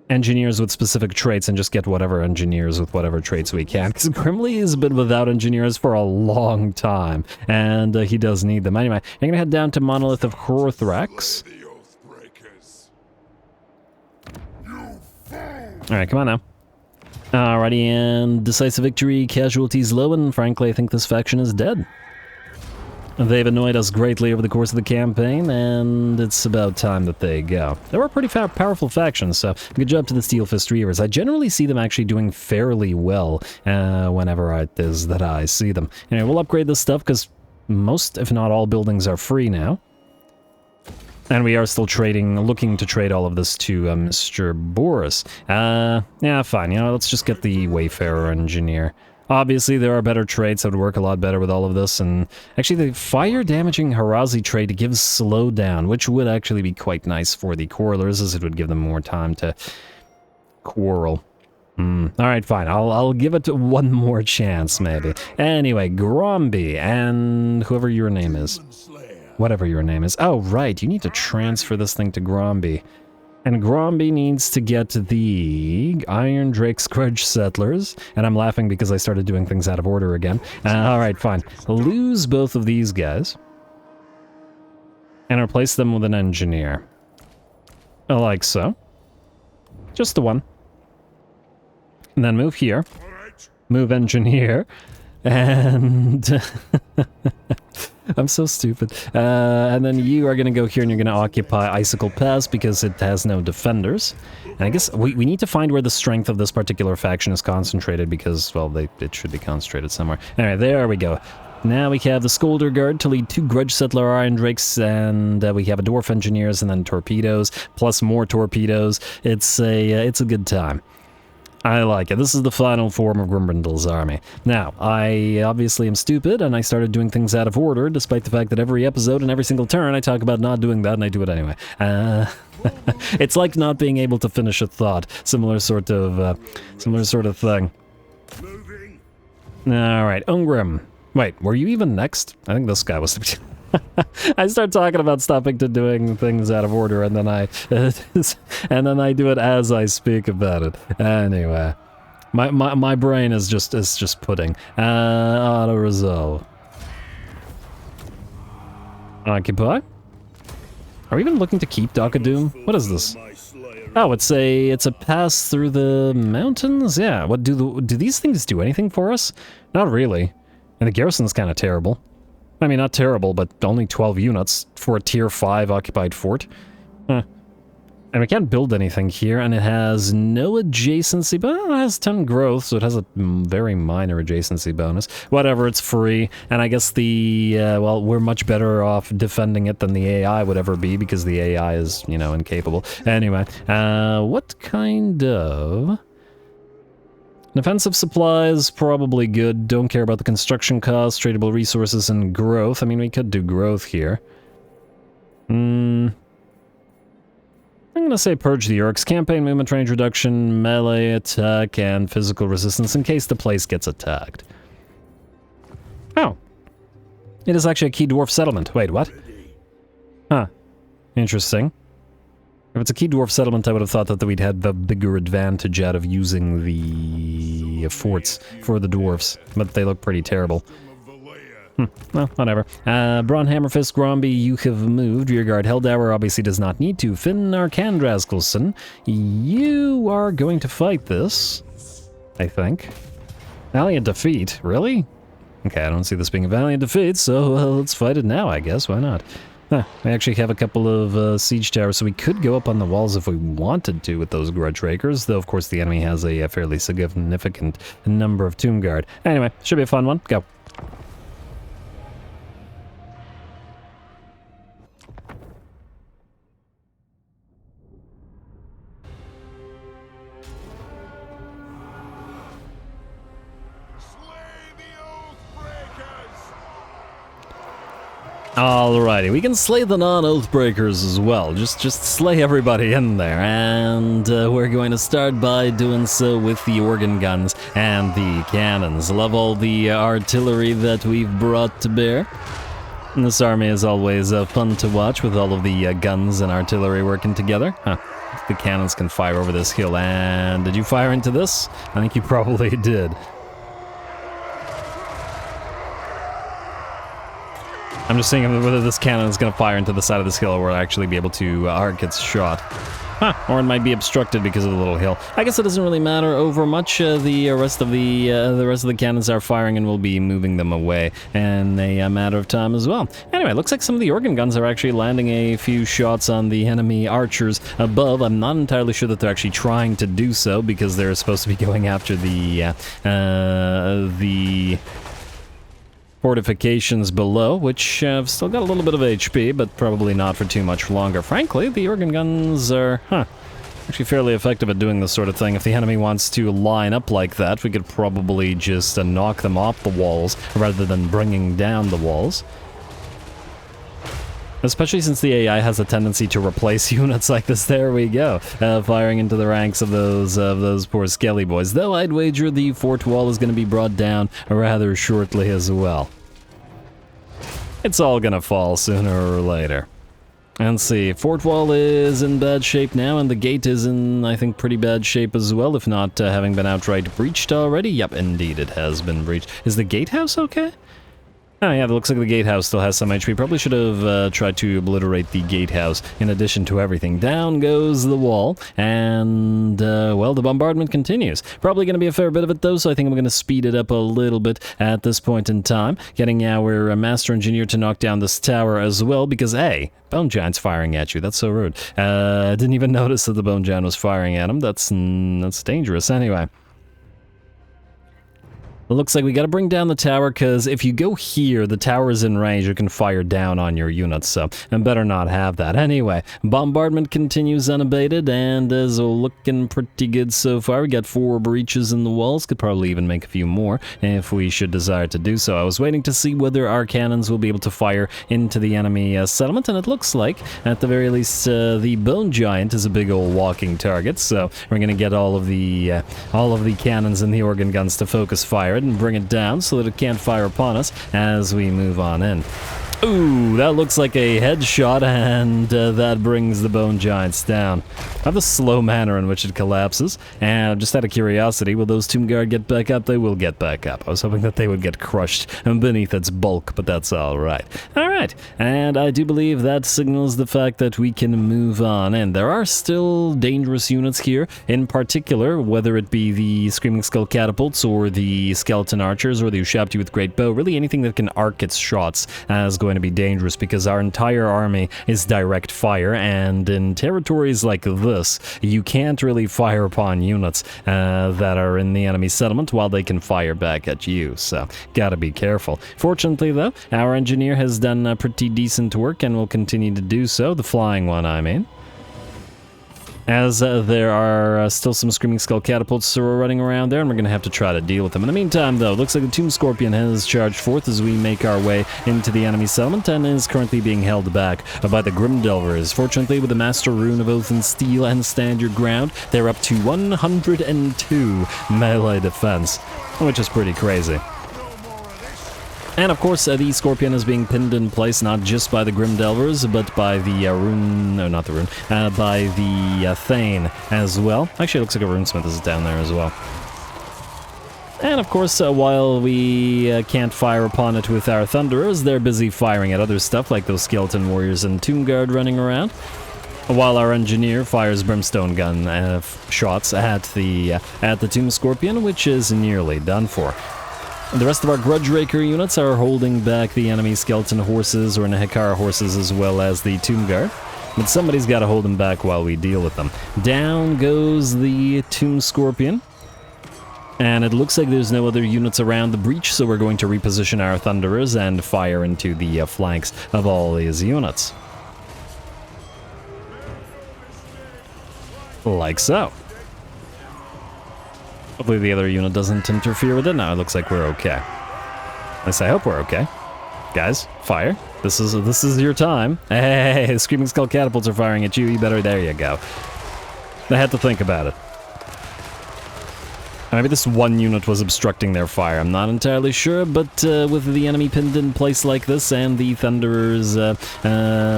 Speaker 1: engineers with specific traits and just get whatever engineers with whatever traits we can, because Grimly has been without engineers for a long time, and he does need them. Anyway, I'm gonna head down to Monolith of Correx. Alright, come on now. Alrighty, and decisive victory, casualties low, and frankly I think this faction is dead. They've annoyed us greatly over the course of the campaign, and it's about time that they go. They were a pretty powerful faction, so good job to the Steel Fist Reavers. I generally see them actually doing fairly well whenever it is that I see them. Anyway, we'll upgrade this stuff, because most, if not all, buildings are free now. And we are still looking to trade all of this to Mr. Boris. Yeah, fine, you know, let's just get the Wayfarer Engineer. Obviously, there are better traits that would work a lot better with all of this, and actually the fire-damaging Harazi trait gives slowdown, which would actually be quite nice for the quarrelers, as it would give them more time to quarrel. Alright, fine, I'll give it one more chance, maybe. Anyway, Gromby, and whoever your name is. Whatever your name is. Oh, right, you need to transfer this thing to Gromby. And Gromby needs to get the Iron Drake's Grudge Settlers. And I'm laughing because I started doing things out of order again. Alright, fine. Lose both of these guys. And replace them with an engineer. Like so. Just the one. And then move here. Move engineer. And... I'm so stupid. And then you are going to go here and you're going to occupy Icicle Pass because it has no defenders. And I guess we need to find where the strength of this particular faction is concentrated because, well, it should be concentrated somewhere. Anyway, there we go. Now we have the Scolder Guard to lead 2 Grudge Settler Iron Drakes, and we have a Dwarf Engineers and then torpedoes, plus more torpedoes. It's a good time. I like it. This is the final form of Grimbrindle's army. Now, I obviously am stupid, and I started doing things out of order, despite the fact that every episode and every single turn I talk about not doing that, and I do it anyway. It's like not being able to finish a thought. Similar sort of thing. Alright, Ungrim. Wait, were you even next? I think this guy was... I start talking about stopping to doing things out of order, and then I do it as I speak about it. Anyway, my brain is just pudding. Auto resolve. Occupy. Are we even looking to keep Doom? What is this? Oh, it's a pass through the mountains. Yeah. What do these things do anything for us? Not really. And the garrison's kind of terrible. I mean, not terrible, but only 12 units for a tier 5 occupied fort. Huh. And we can't build anything here, and it has no adjacency, but it has 10 growth, so it has a very minor adjacency bonus. Whatever, it's free, and I guess well, we're much better off defending it than the AI would ever be, because the AI is, you know, incapable. Anyway, what kind of... Defensive supplies, probably good. Don't care about the construction costs, tradable resources, and growth. I mean, we could do growth here. I'm gonna say purge the orcs. Campaign movement range reduction, melee attack, and physical resistance in case the place gets attacked. Oh. It is actually a key dwarf settlement. Wait, what? Huh. Interesting. If it's a key dwarf settlement, I would have thought that we'd had the bigger advantage out of using the forts for the dwarfs, but they look pretty terrible. Well, whatever. Braun Hammerfist, Gromby, you have moved. Rearguard Helldauer obviously does not need to. Finn Arkandraskelson, you are going to fight this, I think. Valiant defeat, really? Okay, I don't see this being a valiant defeat, so let's fight it now, I guess. Why not? Huh, we actually have a couple of siege towers, so we could go up on the walls if we wanted to with those grudge rakers, though of course the enemy has a fairly significant number of Tomb Guard. Anyway, should be a fun one. Go. Alrighty, we can slay the non-Oathbreakers as well. Just slay everybody in there. And we're going to start by doing so with the organ guns and the cannons. Love all the artillery that we've brought to bear. And this army is always fun to watch with all of the guns and artillery working together. Huh. The cannons can fire over this hill. And did you fire into this? I think you probably did. I'm just seeing whether this cannon is going to fire into the side of this hill or actually be able to arc its shot. Huh, or it might be obstructed because of the little hill. I guess it doesn't really matter over much. The rest of the cannons are firing, and we'll be moving them away in a matter of time as well. Anyway, looks like some of the organ guns are actually landing a few shots on the enemy archers above. I'm not entirely sure that they're actually trying to do so because they're supposed to be going after the fortifications below, which have still got a little bit of HP, but probably not for too much longer. Frankly, the organ guns are, actually fairly effective at doing this sort of thing. If the enemy wants to line up like that, we could probably just knock them off the walls rather than bringing down the walls. Especially since the AI has a tendency to replace units like this. There we go. Firing into the ranks of those poor skelly boys. Though I'd wager the fort wall is going to be brought down rather shortly as well. It's all going to fall sooner or later. And see, fort wall is in bad shape now, and the gate is in, I think, pretty bad shape as well, if not having been outright breached already. Yep, indeed it has been breached. Is the gatehouse okay? Oh yeah, it looks like the gatehouse still has some HP. Probably should have tried to obliterate the gatehouse in addition to everything. Down goes the wall, and, well, the bombardment continues. Probably going to be a fair bit of it, though, so I think I'm going to speed it up a little bit at this point in time. Getting our Master Engineer to knock down this tower as well, because, hey, Bone Giant's firing at you. That's so rude. I didn't even notice that the Bone Giant was firing at him. That's dangerous. Anyway. It looks like we gotta bring down the tower, because if you go here, the tower is in range, you can fire down on your units, so I better not have that. Anyway, bombardment continues unabated, and is looking pretty good so far. We got 4 breaches in the walls, could probably even make a few more if we should desire to do so. I was waiting to see whether our cannons will be able to fire into the enemy settlement, and it looks like, at the very least, the Bone Giant is a big old walking target, so we're gonna get all of the cannons and the organ guns to focus fire and bring it down so that it can't fire upon us as we move on in. Ooh, that looks like a headshot, and that brings the Bone Giants down. I have the slow manner in which it collapses, and just out of curiosity, will those Tomb Guard get back up? They will get back up. I was hoping that they would get crushed beneath its bulk, but that's alright. Alright, and I do believe that signals the fact that we can move on, and there are still dangerous units here, in particular, whether it be the Screaming Skull Catapults, or the Skeleton Archers, or the Ushabti with Great Bow, really anything that can arc its shots as going to be dangerous, because our entire army is direct fire, and in territories like this, you can't really fire upon units that are in the enemy settlement while they can fire back at you, so gotta be careful. Fortunately though, our engineer has done pretty decent work and will continue to do so, the flying one I mean. As there are still some Screaming Skull Catapults running around there, and we're going to have to try to deal with them. In the meantime, though, looks like the Tomb Scorpion has charged forth as we make our way into the enemy settlement, and is currently being held back by the Grimdelvers. Fortunately, with the Master Rune of Oath and Steel and Stand Your Ground, they're up to 102 melee defense, which is pretty crazy. And of course, the Scorpion is being pinned in place not just by the Grimdelvers, but by the by the Thane as well. Actually, it looks like a Runesmith is down there as well. And of course, while we can't fire upon it with our Thunderers, they're busy firing at other stuff like those Skeleton Warriors and Tomb Guard running around, while our engineer fires brimstone gun shots at the Tomb Scorpion, which is nearly done for. The rest of our Grudge Raker units are holding back the enemy Skeleton Horses or Nehekara Horses, as well as the Tomb Guard, but somebody's got to hold them back while we deal with them. Down goes the Tomb Scorpion, and it looks like there's no other units around the breach, so we're going to reposition our Thunderers and fire into the flanks of all these units. Like so. Hopefully the other unit doesn't interfere with it. Now it looks like we're okay. At least I hope we're okay. Guys, fire. This is your time. Hey, the Screaming Skull Catapults are firing at you. You better, there you go. I had to think about it. Maybe this one unit was obstructing their fire, I'm not entirely sure, but with the enemy pinned in place like this and the Thunderers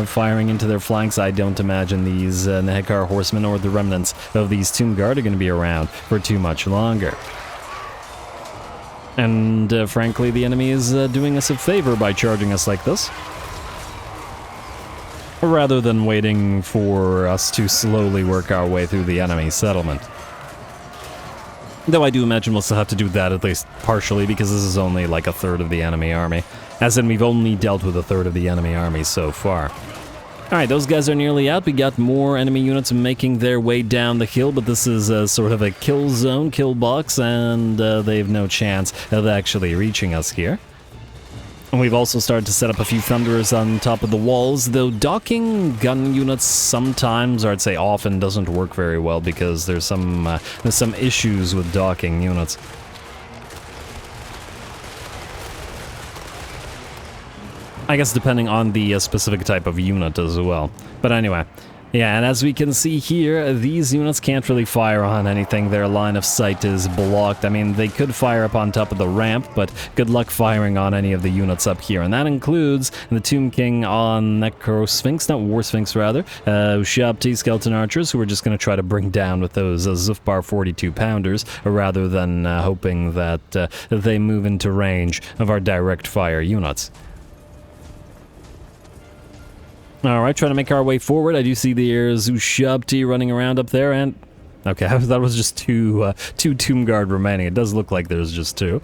Speaker 1: firing into their flanks, I don't imagine these Nehekar Horsemen or the remnants of these Tomb Guard are going to be around for too much longer. And frankly, the enemy is doing us a favor by charging us like this, rather than waiting for us to slowly work our way through the enemy settlement. Though I do imagine we'll still have to do that at least partially, because this is only like a third of the enemy army. As in, we've only dealt with a third of the enemy army so far. Alright, those guys are nearly out. We got more enemy units making their way down the hill, but this is sort of a kill zone, kill box, and they have no chance of actually reaching us here. And we've also started to set up a few Thunderers on top of the walls, though docking gun units sometimes, or I'd say often, doesn't work very well because there's some issues with docking units. I guess depending on the specific type of unit as well. But anyway. Yeah, and as we can see here, these units can't really fire on anything. Their line of sight is blocked. I mean, they could fire up on top of the ramp, but good luck firing on any of the units up here. And that includes the Tomb King on Necrosphinx, not War Sphinx rather, Ushabti Skeleton Archers, who we're just going to try to bring down with those Zufbar 42-pounders, rather than hoping that they move into range of our direct fire units. Alright, trying to make our way forward. I do see the Ushabti running around up there, and... okay, that was just two Tomb Guard remaining. It does look like there's just two.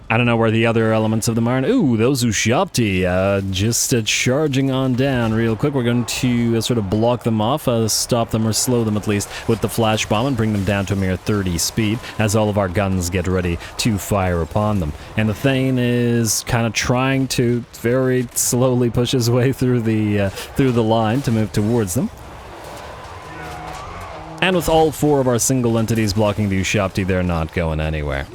Speaker 1: I don't know where the other elements of them are. Ooh, those Ushapti, just charging on down real quick. We're going to sort of block them off, stop them or slow them at least with the flash bomb and bring them down to a mere 30 speed as all of our guns get ready to fire upon them. And the Thane is kind of trying to very slowly push his way through the line to move towards them. And with all 4 of our single entities blocking the Ushapti, they're not going anywhere.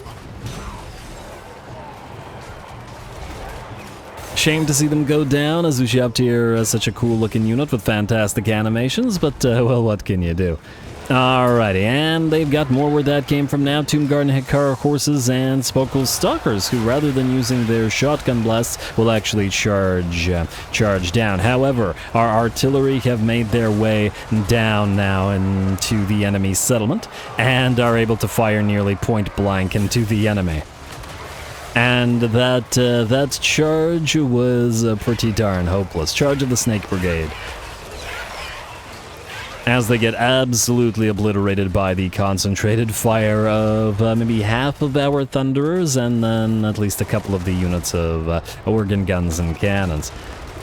Speaker 1: Shame to see them go down, as Ushapti are such a cool looking unit with fantastic animations, but well, what can you do? Alrighty, and they've got more where that came from now. Tomb-Guard and Hekara horses and Spokal Stalkers, who rather than using their shotgun blasts, will actually charge down. However, our artillery have made their way down now into the enemy settlement, and are able to fire nearly point blank into the enemy. And that charge was pretty darn hopeless. Charge of the Snake Brigade. As they get absolutely obliterated by the concentrated fire of maybe half of our Thunderers, and then at least a couple of the units of organ guns and cannons.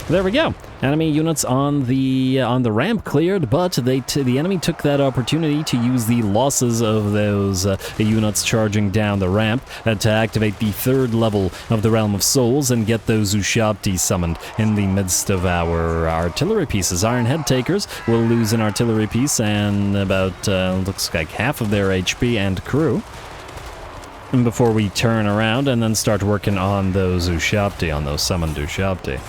Speaker 1: There we go. Enemy units on the ramp cleared, but the enemy took that opportunity to use the losses of those units charging down the ramp to activate the 3rd level of the Realm of Souls and get those Ushapti summoned in the midst of our artillery pieces. Iron Head Takers will lose an artillery piece and about looks like half of their HP and crew before we turn around and then start working on those Ushapti, on those summoned Ushapti.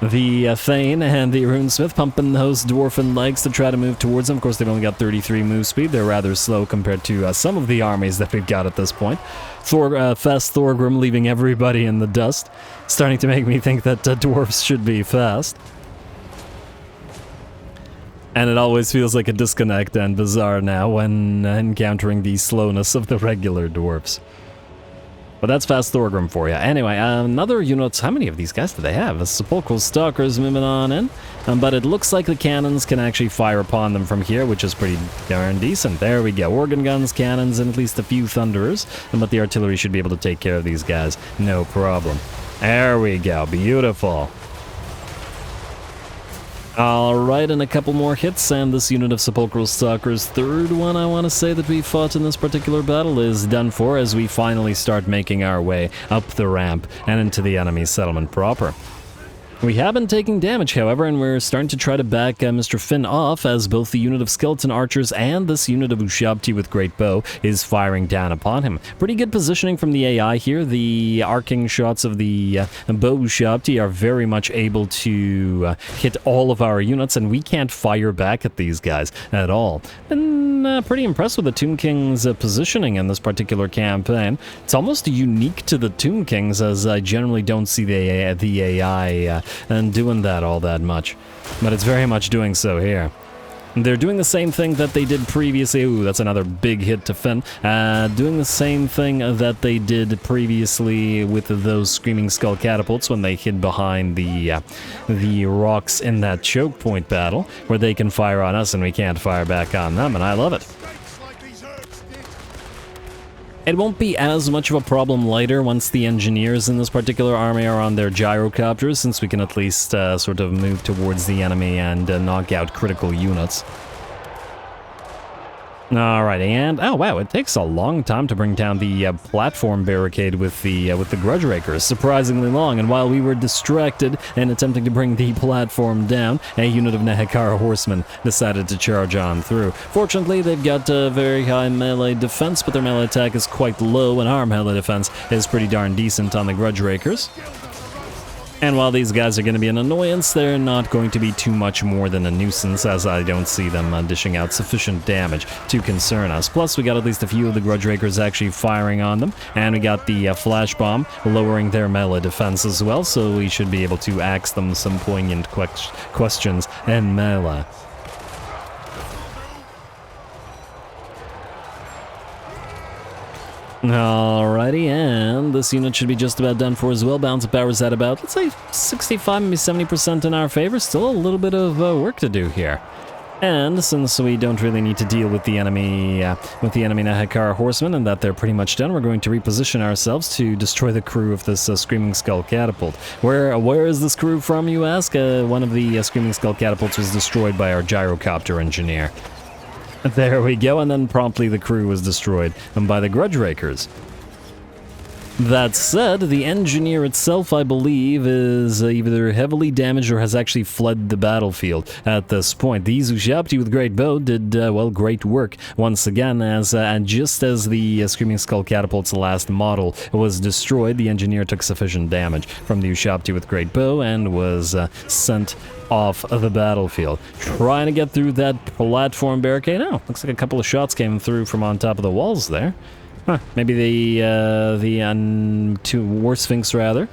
Speaker 1: The Thane and the Runesmith pumping those dwarfen legs to try to move towards them. Of course, they've only got 33 move speed. They're rather slow compared to some of the armies that we've got at this point. Fast Thorgrim leaving everybody in the dust. Starting to make me think that dwarfs should be fast. And it always feels like a disconnect and bizarre now when encountering the slowness of the regular dwarfs. But that's Fast Thorgrim for you. Anyway, another unit. How many of these guys do they have? The Sepulchral Stalkers moving on in. But it looks like the cannons can actually fire upon them from here, which is pretty darn decent. There we go. Organ guns, cannons, and at least a few Thunderers. But the artillery should be able to take care of these guys. No problem. There we go. Beautiful. Alright, and a couple more hits, and this unit of Sepulchral Stalkers, 3rd one I want to say that we fought in this particular battle, is done for as we finally start making our way up the ramp and into the enemy settlement proper. We have been taking damage, however, and we're starting to try to back Mr. Finn off as both the unit of Skeleton Archers and this unit of Ushapti with Great Bow is firing down upon him. Pretty good positioning from the AI here. The arcing shots of the Bow Ushapti are very much able to hit all of our units, and we can't fire back at these guys at all. Been pretty impressed with the Tomb King's positioning in this particular campaign. It's almost unique to the Tomb Kings, as I generally don't see the AI and doing that all that much, but it's very much doing so here. They're doing the same thing that they did previously. Ooh, that's another big hit to Finn. Doing the same thing that they did previously with those Screaming Skull catapults when they hid behind the rocks in that choke point battle, where they can fire on us and we can't fire back on them, and I love it. It won't be as much of a problem later once the engineers in this particular army are on their gyrocopters, since we can at least sort of move towards the enemy and knock out critical units. Alright, and oh wow, it takes a long time to bring down the platform barricade with the Grudge Rakers, surprisingly long. And while we were distracted and attempting to bring the platform down, a unit of Nehekara horsemen decided to charge on through. Fortunately, they've got a very high melee defense, but their melee attack is quite low, and our melee defense is pretty darn decent on the Grudge Rakers. And while these guys are going to be an annoyance, they're not going to be too much more than a nuisance, as I don't see them dishing out sufficient damage to concern us. Plus, we got at least a few of the Grudge Rakers actually firing on them, and we got the Flash Bomb lowering their melee defense as well, so we should be able to ask them some poignant questions in melee. Alrighty, and this unit should be just about done for as well. Balance of power's at about, let's say, 65, maybe 70% in our favor. Still a little bit of work to do here. And since we don't really need to deal with the enemy Nahakara horsemen and that they're pretty much done, we're going to reposition ourselves to destroy the crew of this Screaming Skull catapult. Where is this crew from, you ask? One of the Screaming Skull catapults was destroyed by our gyrocopter engineer. There we go, and then promptly the crew was destroyed by the Grudge Rakers. That said, the engineer itself, I believe, is either heavily damaged or has actually fled the battlefield at this point. These Ushabti with Great Bow did, well, great work once again, and just as the Screaming Skull catapult's last model was destroyed, the engineer took sufficient damage from the Ushabti with Great Bow and was sent off of the battlefield. Trying to get through that platform barricade. Oh, looks like a couple of shots came through from on top of the walls there. Huh, maybe the War Sphinx, rather,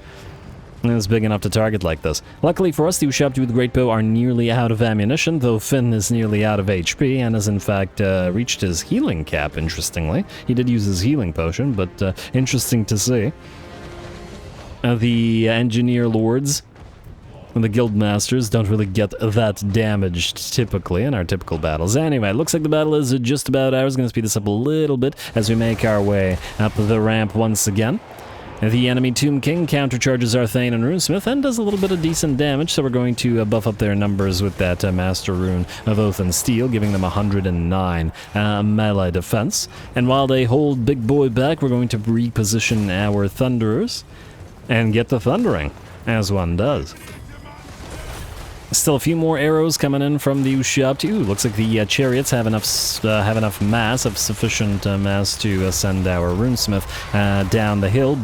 Speaker 1: is big enough to target like this. Luckily for us, the Ushabti with Great Bow are nearly out of ammunition, though Finn is nearly out of HP and has in fact reached his healing cap, interestingly. He did use his healing potion, but interesting to see. The Engineer Lords and the guild masters don't really get that damaged typically in our typical battles. Anyway, it looks like the battle is just about ours. Going to speed this up a little bit as we make our way up the ramp once again. The enemy Tomb King countercharges our Thane and Runesmith and does a little bit of decent damage, so we're going to buff up their numbers with that Master Rune of Oath and Steel, giving them 109 melee defense. And while they hold Big Boy back, we're going to reposition our Thunderers and get the thundering, as one does. Still a few more arrows coming in from the Ushabti. Ooh, looks like the chariots have enough sufficient mass to send our Runesmith down the hill,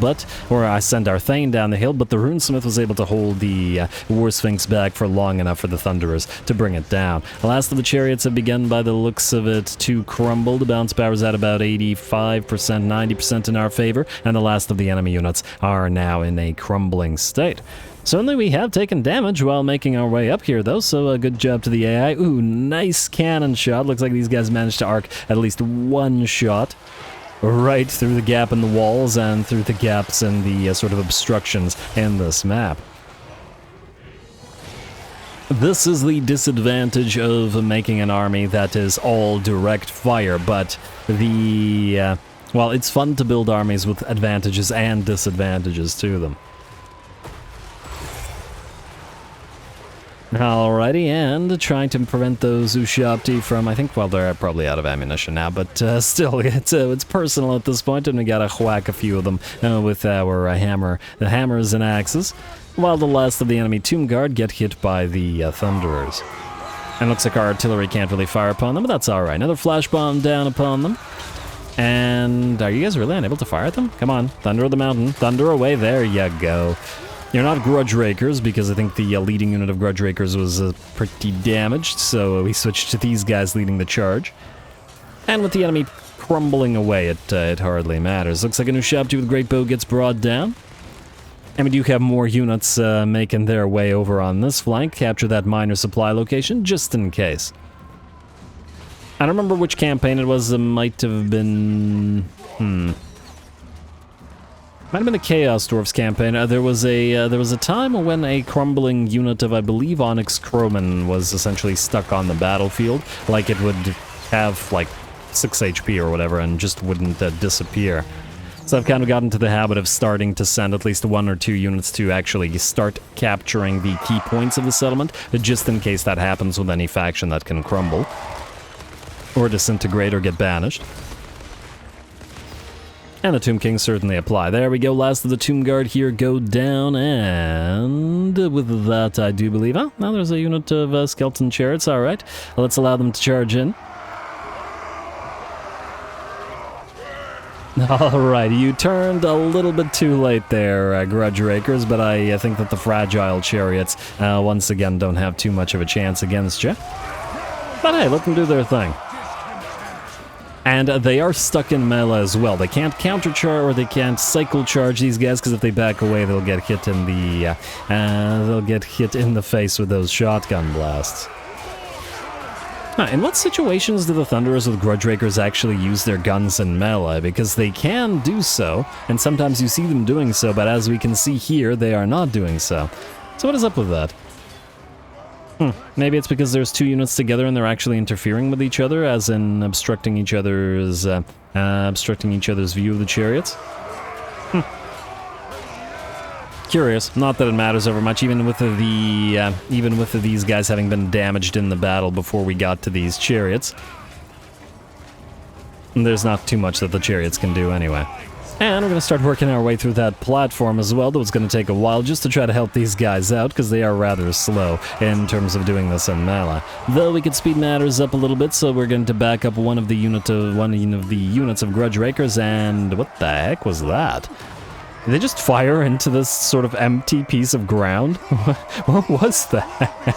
Speaker 1: or send our Thane down the hill, but the Runesmith was able to hold the War Sphinx back for long enough for the Thunderers to bring it down. The last of the chariots have begun, by the looks of it, to crumble. The bounce power's at about 85%, 90% in our favor, and the last of the enemy units are now in a crumbling state. Certainly we have taken damage while making our way up here, though, so a good job to the AI. Ooh, nice cannon shot. Looks like these guys managed to arc at least one shot right through the gap in the walls and through the gaps in the sort of obstructions in this map. This is the disadvantage of making an army that is all direct fire, but well, it's fun to build armies with advantages and disadvantages to them. Alrighty, and trying to prevent those Ushabti from, I think, well, they're probably out of ammunition now, but still, it's personal at this point, and we gotta whack a few of them with our the hammers and axes, while the last of the enemy Tomb Guard get hit by the Thunderers. And looks like our artillery can't really fire upon them, but that's alright. Another flash bomb down upon them. And are you guys really unable to fire at them? Come on, Thunder of the Mountain, thunder away, there you go. You're not Grudge Rakers, because I think the leading unit of Grudge Rakers was pretty damaged, so we switched to these guys leading the charge. And with the enemy crumbling away, it hardly matters. Looks like an Ushabti with Great Bow gets brought down. And we do have more units making their way over on this flank. Capture that minor supply location, just in case. I don't remember which campaign it was. It might have been... Might have been the Chaos Dwarfs campaign. There was a time when a crumbling unit of, I believe, Onyx Crowman was essentially stuck on the battlefield. Like it would have like 6 HP or whatever and just wouldn't disappear. So I've kind of gotten to the habit of starting to send at least 1 or 2 units to actually start capturing the key points of the settlement, just in case that happens with any faction that can crumble, or disintegrate, or get banished. And the Tomb King certainly apply. There we go, last of the Tomb Guard here go down, and with that I do believe... Oh, now there's a unit of skeleton chariots, alright. Let's allow them to charge in. Alright, you turned a little bit too late there, Grudge Rakers, but I think that the fragile chariots, once again, don't have too much of a chance against you. But hey, let them do their thing. And they are stuck in melee as well. They can't countercharge or they can't cycle charge these guys, because if they back away, they'll get hit in the face with those shotgun blasts. In what situations do the Thunderers with Grudge Rakers actually use their guns in melee? Because they can do so, and sometimes you see them doing so, but as we can see here, they are not doing so. So what is up with that? Maybe it's because there's two units together and they're actually interfering with each other, as in obstructing each other's view of the chariots. Curious. Not that it matters over much, even with these guys having been damaged in the battle before we got to these chariots. There's not too much that the chariots can do anyway. And we're going to start working our way through that platform as well, though it's going to take a while just to try to help these guys out, because they are rather slow in terms of doing this in melee. Though we could speed matters up a little bit, so we're going to back up one of the units of Grudge Rakers, and what the heck was that? Did they just fire into this sort of empty piece of ground? What was that?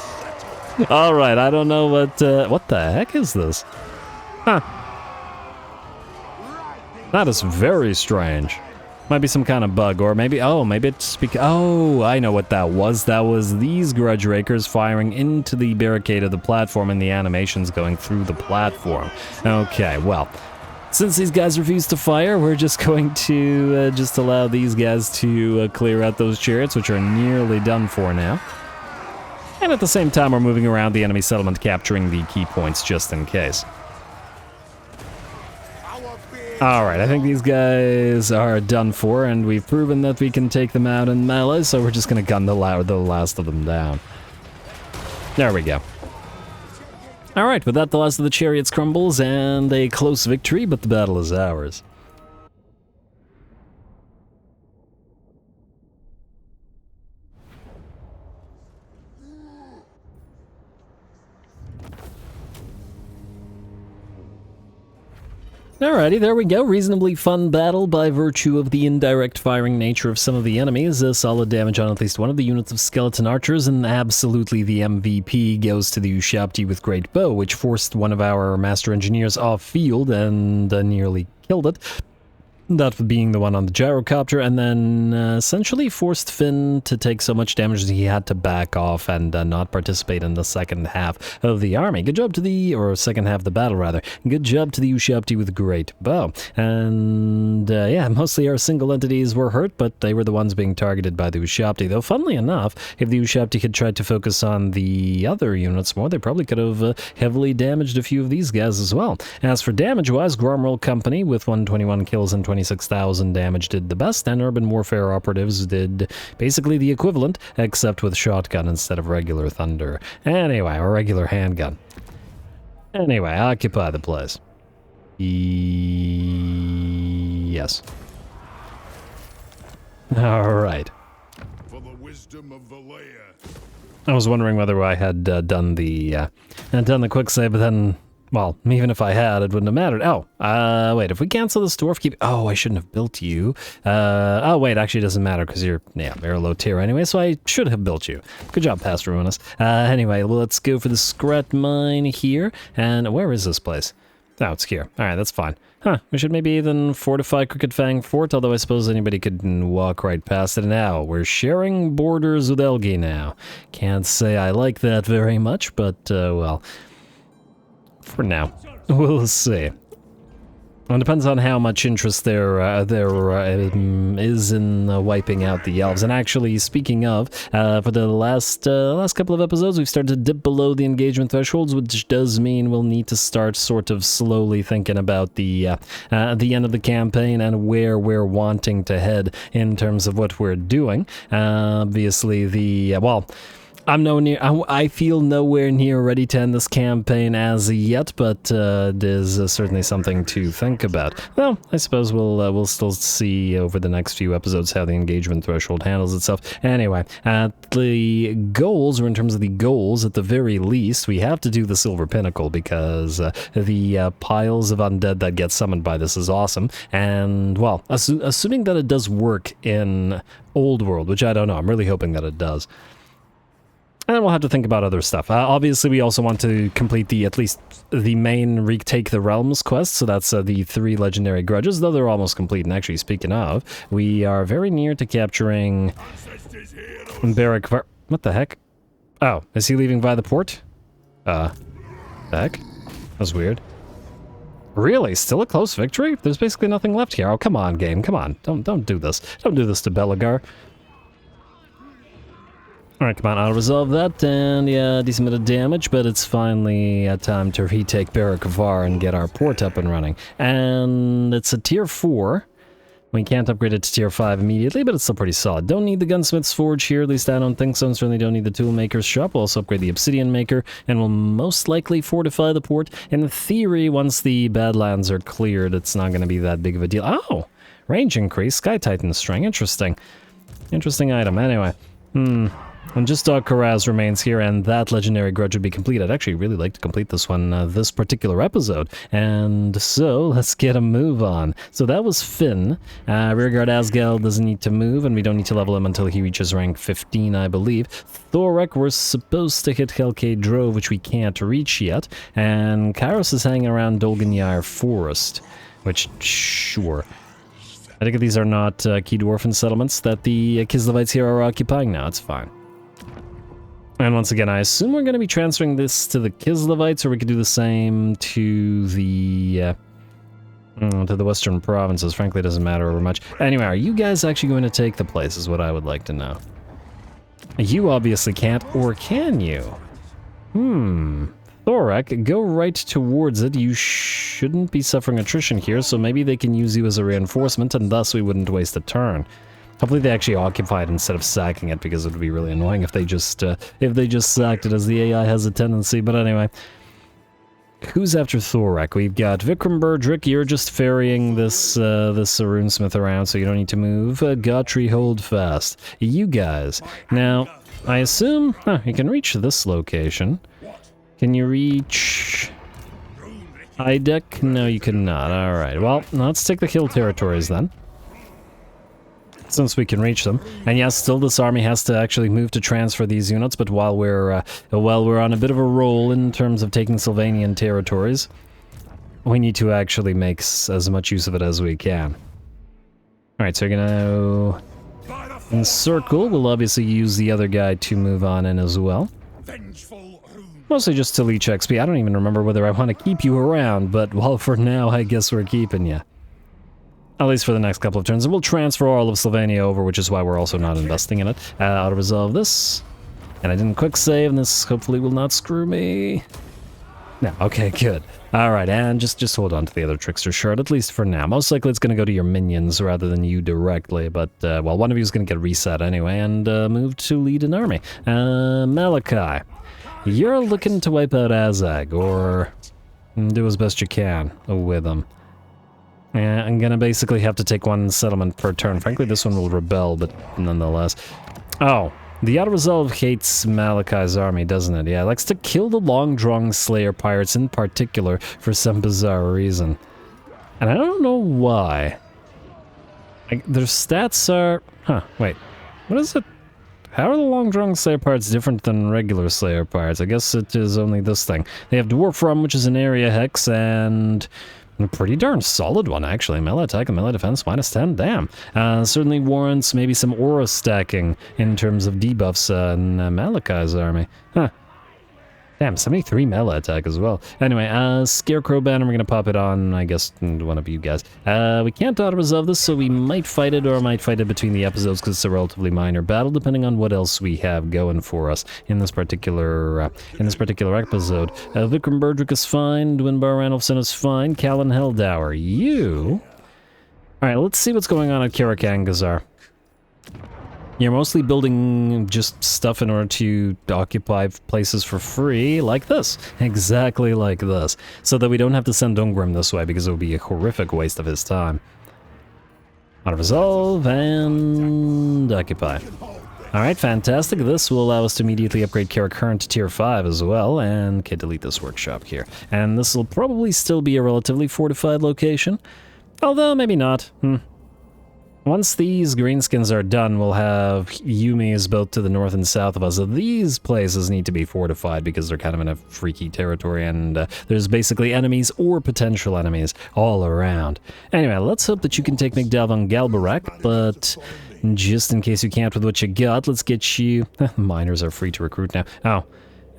Speaker 1: Alright, I don't know what the heck is this? Huh. That is very strange. Might be some kind of bug, or maybe it's because... Oh, I know what that was. That was these Grudge Rakers firing into the barricade of the platform and the animations going through the platform. Okay, well, since these guys refuse to fire, we're just going to just allow these guys to clear out those chariots, which are nearly done for now. And at the same time, we're moving around the enemy settlement, capturing the key points just in case. Alright, I think these guys are done for, and we've proven that we can take them out in melee, so we're just gonna gun the last of them down. There we go. Alright, with that, the last of the chariots crumbles, and a close victory, but the battle is ours. Alrighty, there we go. Reasonably fun battle by virtue of the indirect firing nature of some of the enemies. Solid damage on at least one of the units of skeleton archers, and absolutely the MVP goes to the Ushabti with Great Bow, which forced one of our master engineers off field and nearly killed it. That being the one on the gyrocopter, and then essentially forced Finn to take so much damage that he had to back off and not participate in the second half of the army. Good job to or second half of the battle, rather. Good job to the Ushabti with Great Bow. And yeah, mostly our single entities were hurt, but they were the ones being targeted by the Ushabti. Though, funnily enough, if the Ushabti had tried to focus on the other units more, they probably could have heavily damaged a few of these guys as well. As for damage-wise, Gromroll Company with 121 kills and 26,000 damage did the best, and Urban Warfare Operatives did basically the equivalent, except with shotgun instead of regular thunder. Anyway, or regular handgun. Anyway, occupy the place. Yes. Alright.
Speaker 2: For the wisdom of Valea.
Speaker 1: I was wondering whether I had done the quick save, but then... Well, even if I had, it wouldn't have mattered. Oh, wait, if we cancel this dwarf keep... Oh, I shouldn't have built you. Oh, wait, actually it doesn't matter because you're very low tier anyway, so I should have built you. Good job, past Ruinous. Anyway, well, let's go for the Scrat Mine here. And where is this place? Oh, it's here. Alright, that's fine. Huh, we should maybe even fortify Crooked Fang Fort, although I suppose anybody could walk right past it. Now, we're sharing borders with Elgi now. Can't say I like that very much, but, well... For now, we'll see. It depends on how much interest there is in wiping out the elves. And actually, speaking of, for the last couple of episodes, we've started to dip below the engagement thresholds, which does mean we'll need to start sort of slowly thinking about the end of the campaign and where we're wanting to head in terms of what we're doing. Obviously, well... I feel nowhere near ready to end this campaign as yet, but it is certainly something to think about. Well, I suppose we'll still see over the next few episodes how the engagement threshold handles itself. Anyway, the goals, or in terms of the goals, at the very least, we have to do the Silver Pinnacle because the piles of undead that get summoned by this is awesome. And, well, assuming that it does work in Old World, which I don't know, I'm really hoping that it does. And then we'll have to think about other stuff. Obviously, we also want to complete at least the main Retake the Realms quest, so that's the 3 legendary grudges, though they're almost complete. And actually, speaking of, we are very near to capturing Bericvar. What the heck? Oh, is he leaving via the port? The heck? That was weird. Really? Still a close victory? There's basically nothing left here. Oh, come on, game. Come on. Don't do this. Don't do this to Belagar. Alright, come on, I'll resolve that, and yeah, decent bit of damage, but it's finally time to retake Bericvar and get our port up and running. And it's a tier 4. We can't upgrade it to tier 5 immediately, but it's still pretty solid. Don't need the gunsmith's forge here, at least I don't think so, and certainly don't need the toolmaker's shop. We'll also upgrade the obsidian maker, and we'll most likely fortify the port. In theory, once the Badlands are cleared, it's not going to be that big of a deal. Oh! Range increase, Sky Titan string, interesting. Interesting item, anyway. And just Karaz remains here, and that legendary grudge would be complete. I'd actually really like to complete this one, this particular episode. And so, let's get a move on. So that was Finn. Rearguard Azgal doesn't need to move, and we don't need to level him until he reaches rank 15, I believe. Thorek, we're supposed to hit Helkay Drove, which we can't reach yet. And Kairos is hanging around Dolganyar Forest, which, sure. I think these are not key dwarfen settlements that the Kislevites here are occupying now. It's fine. And once again, I assume we're going to be transferring this to the Kislevites, or we could do the same to the Western provinces. Frankly, it doesn't matter over much. Anyway, are you guys actually going to take the place is what I would like to know. You obviously can't, or can you? Thorek, go right towards it. You shouldn't be suffering attrition here, so maybe they can use you as a reinforcement, and thus we wouldn't waste a turn. Hopefully they actually occupy it instead of sacking it, because it would be really annoying if they just sacked it, as the AI has a tendency. But anyway, who's after Thorek? We've got Vikram Burdrick. You're just ferrying this runesmith around, so you don't need to move. Gotri, hold fast. You guys. Now, I assume you can reach this location. Can you reach Idek? No, you cannot. All right. Well, let's take the hill territories then, since we can reach them. And yes, still this army has to actually move to transfer these units, but while we're on a bit of a roll in terms of taking Sylvanian territories, we need to actually make as much use of it as we can. Alright, so you're gonna encircle. We'll obviously use the other guy to move on in as well. Mostly just to leech XP. I don't even remember whether I want to keep you around, but well, for now, I guess we're keeping you. At least for the next couple of turns. And we'll transfer all of Sylvania over, which is why we're also not investing in it. I'll resolve this. And I didn't quick save, and this hopefully will not screw me. No, okay, good. Alright, and just hold on to the other Trickster shard, at least for now. Most likely it's going to go to your minions rather than you directly, but, well, one of you is going to get reset anyway, and move to lead an army. Malachi, you're looking to wipe out Azag, or do as best you can with him. Yeah, I'm gonna basically have to take one settlement per turn. Frankly, this one will rebel, but nonetheless. Oh, the Outer Resolve hates Malachi's army, doesn't it? Yeah, it likes to kill the long-drawn Slayer pirates in particular for some bizarre reason. And I don't know why. Their stats are... wait. What is it? How are the long-drawn Slayer pirates different than regular Slayer pirates? I guess it is only this thing. They have Dwarf which is an area hex, and... a pretty darn solid one, actually. Melee attack and melee defense, -10, damn. Certainly warrants maybe some aura stacking in terms of debuffs in Malachi's army. Huh. Damn, 73 melee attack as well. Anyway, Scarecrow banner, we're gonna pop it on, I guess, one of you guys. We can't auto-resolve this, so we might fight it, or might fight it between the episodes, because it's a relatively minor battle, depending on what else we have going for us in this particular episode. Vikram Burdrick is fine, Dwinbar Ranulfson is fine, Callan Heldower, you... Alright, let's see what's going on at Karak Angazar. You're mostly building just stuff in order to occupy places for free, like this. Exactly like this. So that we don't have to send Dungrim this way, because it would be a horrific waste of his time. Auto-resolve, and occupy. Alright, fantastic. This will allow us to immediately upgrade Karak to tier 5 as well, and okay, delete this workshop here. And this will probably still be a relatively fortified location, although maybe not. Once these greenskins are done, we'll have Yumis both to the north and south of us. So these places need to be fortified because they're kind of in a freaky territory, and there's basically enemies or potential enemies all around. Anyway, let's hope that you can take McDowell on Galbarak, but just in case you can't with what you got, let's get you... miners are free to recruit now.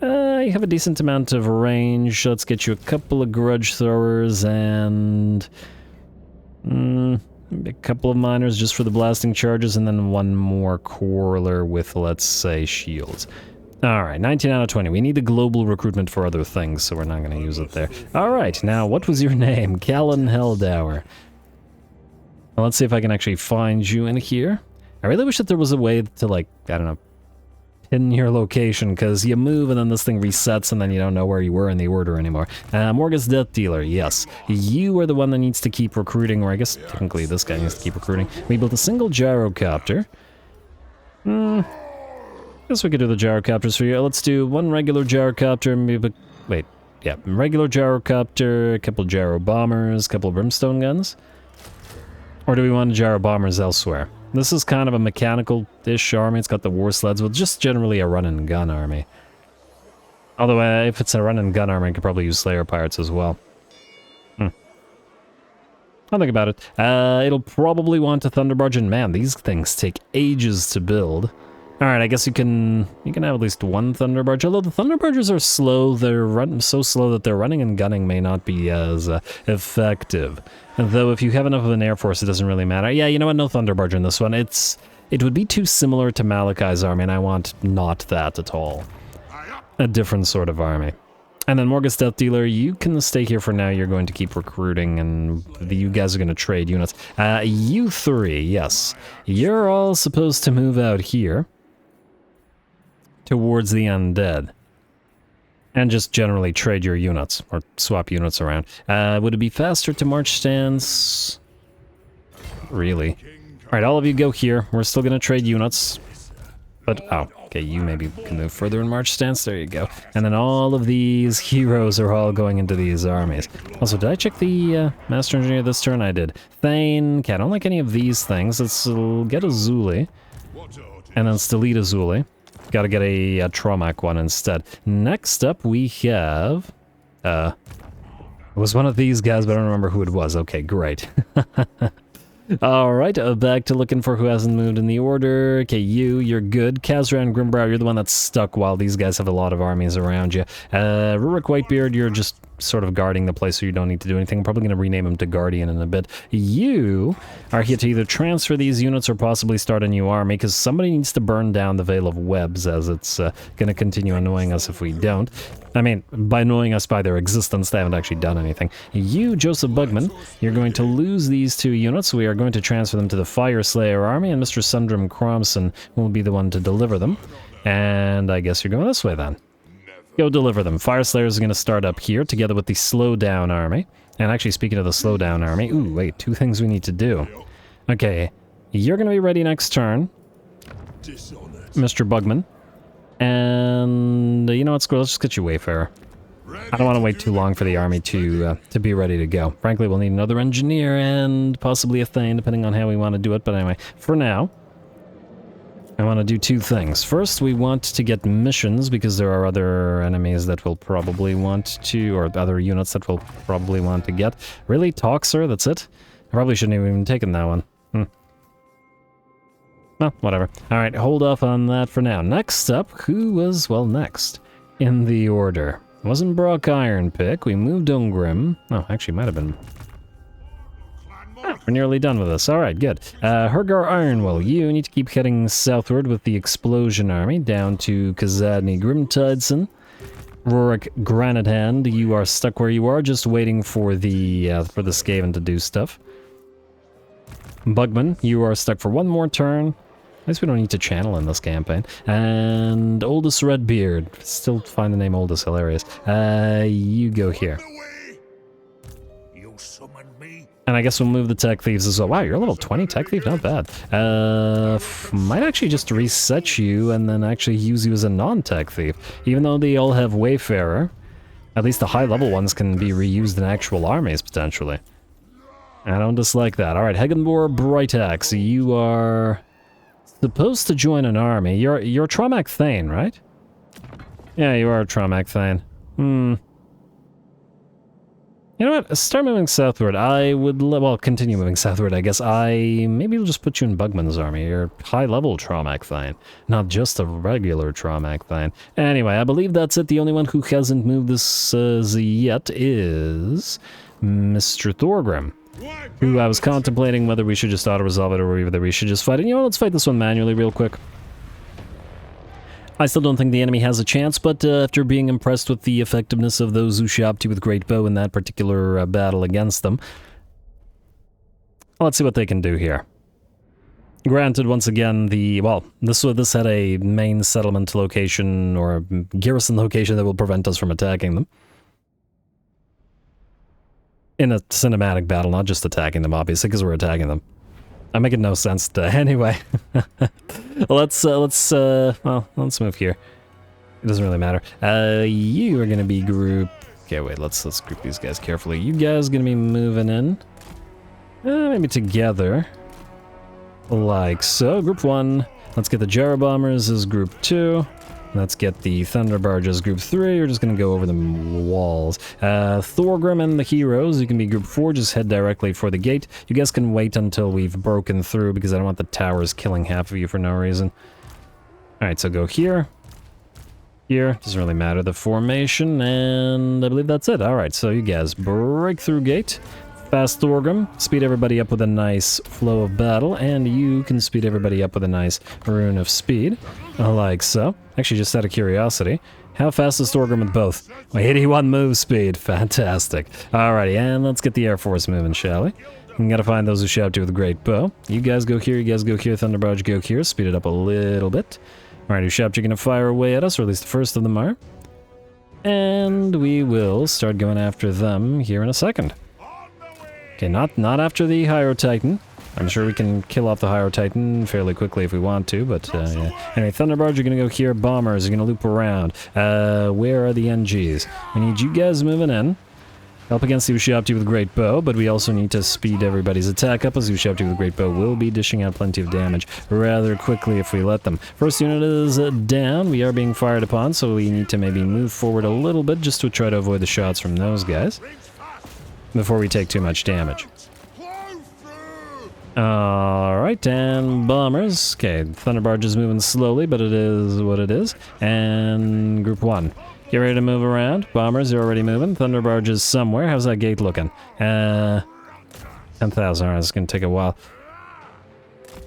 Speaker 1: Oh, you have a decent amount of range. Let's get you a couple of grudge throwers and... a couple of miners just for the blasting charges, and then one more coroller with, let's say, shields. Alright, 19 out of 20. We need the global recruitment for other things, so we're not going to use it there. Alright, now, what was your name? Callan Helldauer. Well, let's see if I can actually find you in here. I really wish that there was a way to, like, I don't know, pin your location, because you move and then this thing resets and then you don't know where you were in the order anymore. Morgus Death Dealer, yes. You are the one that needs to keep recruiting, or I guess technically this guy needs to keep recruiting. We built a single gyrocopter. Guess we could do the gyrocopters for you. Let's do one regular gyrocopter, maybe... Wait, yeah, regular gyrocopter, a couple gyro bombers, a couple brimstone guns. Or do we want gyro bombers elsewhere? This is kind of a mechanical-ish army. It's got the war sleds, but just generally a run-and-gun army. Although, if it's a run-and-gun army, I could probably use Slayer Pirates as well. I'll think about it. It'll probably want a Thunderbarge, and man, these things take ages to build. Alright, I guess you can have at least one Thunderbarge, although the Thunderbarges are slow. They're so slow that their running and gunning may not be as effective. Though if you have enough of an air force, it doesn't really matter. Yeah, you know what? No Thunderbarge in this one. It would be too similar to Malachai's army, and I want not that at all. A different sort of army. And then Morgus Death Dealer, you can stay here for now. You're going to keep recruiting, and you guys are going to trade units. You three, yes. You're all supposed to move out here towards the undead. And just generally trade your units, or swap units around. Would it be faster to march stance? Really? Alright, all of you go here. We're still gonna trade units. But, oh, okay, you maybe can move further in march stance. There you go. And then all of these heroes are all going into these armies. Also, did I check the Master Engineer this turn? I did. Thane, okay, I don't like any of these things. Let's get a Zuli. And then let's delete a Zuli. Gotta get a Tromac one instead. Next up, we have... it was one of these guys, but I don't remember who it was. Okay, great. Alright, back to looking for who hasn't moved in the order. Okay, you're good. Kazran Grimbrow, you're the one that's stuck while these guys have a lot of armies around you. Rurik Whitebeard, you're just sort of guarding the place, so you don't need to do anything. I'm probably going to rename him to Guardian in a bit. You are here to either transfer these units or possibly start a new army, because somebody needs to burn down the Veil of Webs, as it's going to continue annoying us if we don't. I mean, by annoying us by their existence, they haven't actually done anything. You, Joseph Bugman, you're going to lose these two units. We are going to transfer them to the Fire Slayer army, and Mr. Sundram Cromson will be the one to deliver them. And I guess you're going this way then. Go deliver them. Fire Slayers are going to start up here, together with the Slowdown army. And actually, speaking of the Slowdown army... Ooh, wait, two things we need to do. Okay, you're going to be ready next turn, Mr. Bugman. And, you know what, Squirrel, let's just get you Wayfarer. I don't want to wait too long for the army to be ready to go. Frankly, we'll need another engineer and possibly a Thane, depending on how we want to do it. But anyway, for now, I want to do two things. First, we want to get missions, because there are other enemies that will probably want to, or other units that will probably want to get. Really? Toxer? That's it? I probably shouldn't have even taken that one. Well, whatever. Alright, hold off on that for now. Next up, who was, well, next in the order? It wasn't Brock Ironpick. We moved Ungrim. Oh, actually, might have been... Oh, we're nearly done with this. Alright, good. Hergar Ironwell, you need to keep heading southward with the Explosion Army down to Kazadny Grimtidson. Rorik Granithand, you are stuck where you are, just waiting for the Skaven to do stuff. Bugman, you are stuck for one more turn. At least we don't need to channel in this campaign. And Oldest Redbeard. Still find the name Oldest hilarious. You go here. And I guess we'll move the Tech Thieves as well. Wow, you're a level 20 Tech Thief? Not bad. Might actually just reset you and then actually use you as a non-Tech Thief. Even though they all have Wayfarer, at least the high-level ones can be reused in actual armies, potentially. I don't dislike that. Alright, Hegenbor Brightaxe, you are supposed to join an army. You're Tromac Thane, right? Yeah, you are a Tromac Thane. You know what? Start moving southward. I would... well, continue moving southward, I guess. Maybe we'll just put you in Bugman's army. You're high-level Tromac Thane, not just a regular Tromac Thane. Anyway, I believe that's it. The only one who hasn't moved this yet is Mr. Thorgrim. who I was contemplating whether we should just auto-resolve it or whether we should just fight it. You know, let's fight this one manually real quick. I still don't think the enemy has a chance, but after being impressed with the effectiveness of those who shopped you with Great Bow in that particular battle against them, let's see what they can do here. Granted, once again, this had a main settlement location or garrison location that will prevent us from attacking them. In a cinematic battle, not just attacking them, obviously, because we're attacking them. I'm making no sense to... Anyway. let's move here. It doesn't really matter. You are gonna be group... Okay, wait, let's group these guys carefully. You guys gonna be moving in. Maybe together. Like so. Group 1. Let's get the Gyro Bombers as group 2. Let's get the Thunder Barge as group 3. We're just gonna go over the walls. Thorgrim and the heroes, you can be group 4, just head directly for the gate. You guys can wait until we've broken through because I don't want the towers killing half of you for no reason. Alright, so go here. Here, doesn't really matter the formation, and I believe that's it. Alright, so you guys break through gate. Fast Thorgrim, speed everybody up with a nice flow of battle, and you can speed everybody up with a nice rune of speed, like so. Actually, just out of curiosity, how fast is Thorgrim with both? 81 move speed, fantastic. Alrighty, and let's get the Air Force moving, shall we? We gotta find those who shout you with a great bow. You guys go here, you guys go here, Thunder Barge go here, speed it up a little bit. Alright, who shout you're gonna fire away at us, or at least the first of them are. And we will start going after them here in a second. Okay, not after the Hydro Titan. I'm sure we can kill off the Hydro Titan fairly quickly if we want to, but yeah. Anyway, Thunderbarge, you're gonna go here. Bombers, you're gonna loop around. Where are the NGs? We need you guys moving in. Help against the Ushabti with a great bow, but we also need to speed everybody's attack up, as Ushabti with a great bow will be dishing out plenty of damage rather quickly if we let them. First unit is down. We are being fired upon, so we need to maybe move forward a little bit just to try to avoid the shots from those guys before we take too much damage. Alright, and bombers. Okay, Thunderbarge is moving slowly, but it is what it is. And group 1. Get ready to move around. Bombers, you're already moving. Thunderbarge is somewhere. How's that gate looking? 10,000. Alright, it's gonna take a while.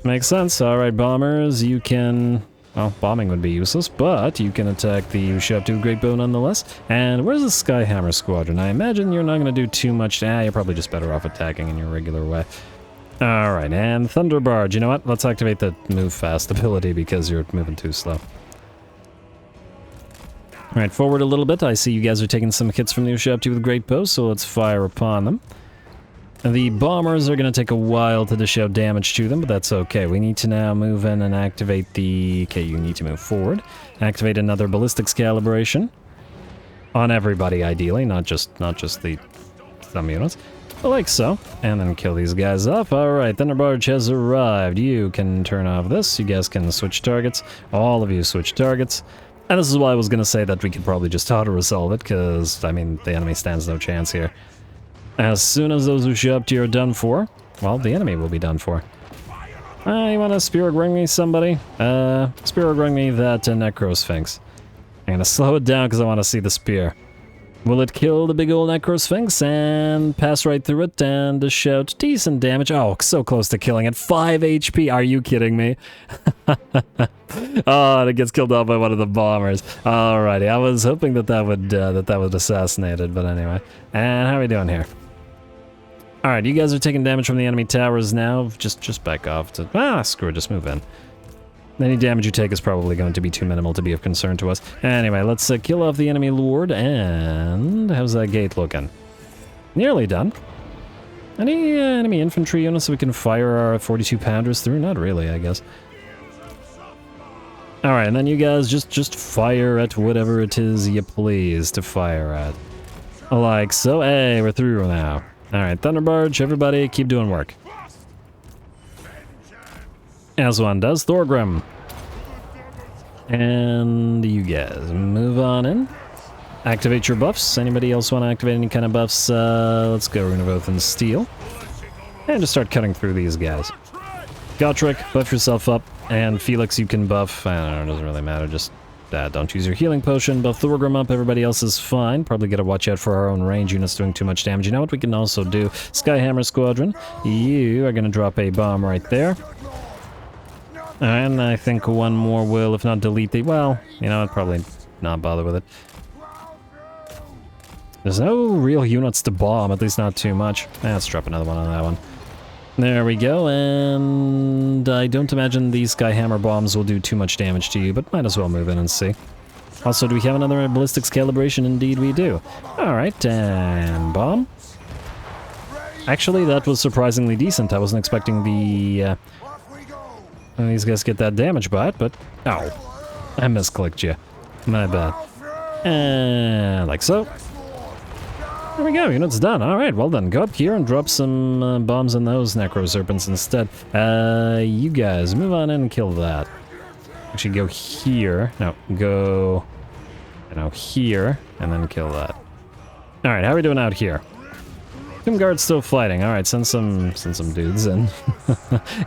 Speaker 1: Makes sense. Alright, bombers, you can... Well, bombing would be useless, but you can attack the Ushabti Great Bow nonetheless. And where's the Skyhammer Squadron? I imagine you're not going to do too much. You're probably just better off attacking in your regular way. Alright, and Thunderbarge. You know what? Let's activate the move fast ability because you're moving too slow. Alright, forward a little bit. I see you guys are taking some hits from the Ushabti with Great Bow, so let's fire upon them. The bombers are going to take a while to dish out damage to them, but that's okay. We need to now move in and activate the... Okay, you need to move forward. Activate another ballistics calibration. On everybody, ideally, not just the some units. Like so. And then kill these guys off. Alright, Thunderbarge has arrived. You can turn off this. You guys can switch targets. All of you switch targets. And this is why I was going to say that we could probably just auto-resolve it, because, I mean, the enemy stands no chance here. As soon as those Ushabti are done for, well, the enemy will be done for. You want to Spear Ring me, somebody? Spear Ring me that Necrosphinx. I'm gonna slow it down because I want to see the spear. Will it kill the big old Necrosphinx and pass right through it and dish out decent damage? Oh, so close to killing it. 5 HP. Are you kidding me? Oh, and it gets killed off by one of the bombers. Alrighty, I was hoping that would assassinate it, but anyway. And how are we doing here? Alright, you guys are taking damage from the enemy towers now. Just back off to... screw it, just move in. Any damage you take is probably going to be too minimal to be of concern to us. Anyway, let's kill off the enemy lord, and... how's that gate looking? Nearly done. Any enemy infantry units we can fire our 42-pounders through? Not really, I guess. Alright, and then you guys just fire at whatever it is you please to fire at. Like so. Hey, we're through now. Alright, Thunderbarge, everybody, keep doing work. As one does. Thorgrim. And you guys, move on in. Activate your buffs. Anybody else want to activate any kind of buffs? Let's go Rune of Oath and Steel. And just start cutting through these guys. Gotrek, buff yourself up. And Felix, you can buff. I don't know, it doesn't really matter. Just Don't use your healing potion. Buff Thorgrim up. Everybody else is fine. Probably gotta watch out for our own range units doing too much damage. You know what we can also do? Skyhammer Squadron. You are gonna drop a bomb right there. And I think one more will, if not delete the... Well, you know, I'd probably not bother with it. There's no real units to bomb, at least not too much. Let's drop another one on that one. There we go, and I don't imagine these Skyhammer bombs will do too much damage to you, but might as well move in and see. Also, do we have another ballistics calibration? Indeed we do. Alright, and bomb. Actually, that was surprisingly decent. I wasn't expecting the... these guys get that damage by it, but... Oh, I misclicked you. My bad. And like so. There we go, unit's done. Alright, well done. Go up here and drop some bombs on those Necro Serpents instead. You guys, move on in and kill that. Actually, go here. No, go... You know, here, and then kill that. Alright, how are we doing out here? Tomb Guard's still fighting. Alright, send some dudes in.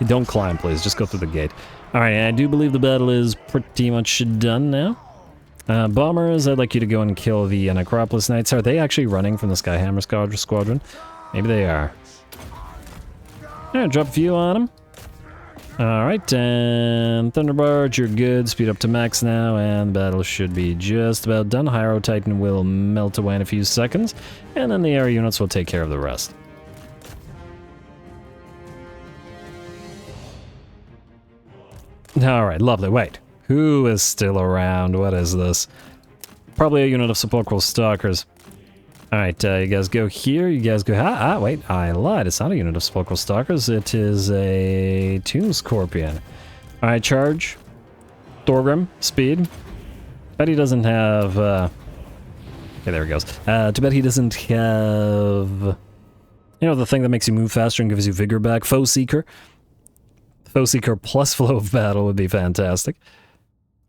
Speaker 1: Don't climb, please. Just go through the gate. Alright, I do believe the battle is pretty much done now. Bombers, I'd like you to go and kill the Necropolis Knights. Are they actually running from the Skyhammer Squadron? Maybe they are. Alright, drop a few on them. Alright, and Thunderbarge, you're good. Speed up to max now, and the battle should be just about done. Hyro Titan will melt away in a few seconds, and then the air units will take care of the rest. Alright, lovely. Wait. Who is still around? What is this? Probably a unit of Sepulchral Stalkers. Alright, you guys go here, you guys go... wait, I lied. It's not a unit of Sepulchral Stalkers, it is a Tomb Scorpion. Alright, charge. Thorgrim, speed. Bet he doesn't have... Okay, there he goes. Too bad he doesn't have... You know, the thing that makes you move faster and gives you vigor back? Foe Seeker. Foe Seeker plus Flow of Battle would be fantastic.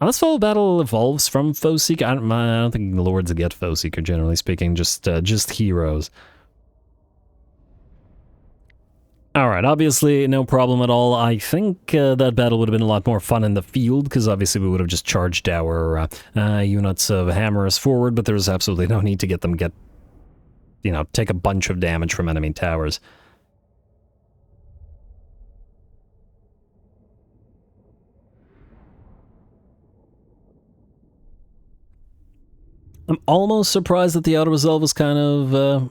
Speaker 1: Unless Flow of Battle evolves from Foe Seeker, I don't think the Lords get Foe Seeker, generally speaking, just heroes. Alright, obviously, no problem at all. I think that battle would have been a lot more fun in the field, because obviously we would have just charged our units of hammers forward, but there was absolutely no need to get them take a bunch of damage from enemy towers. I'm almost surprised that the auto-resolve was kind of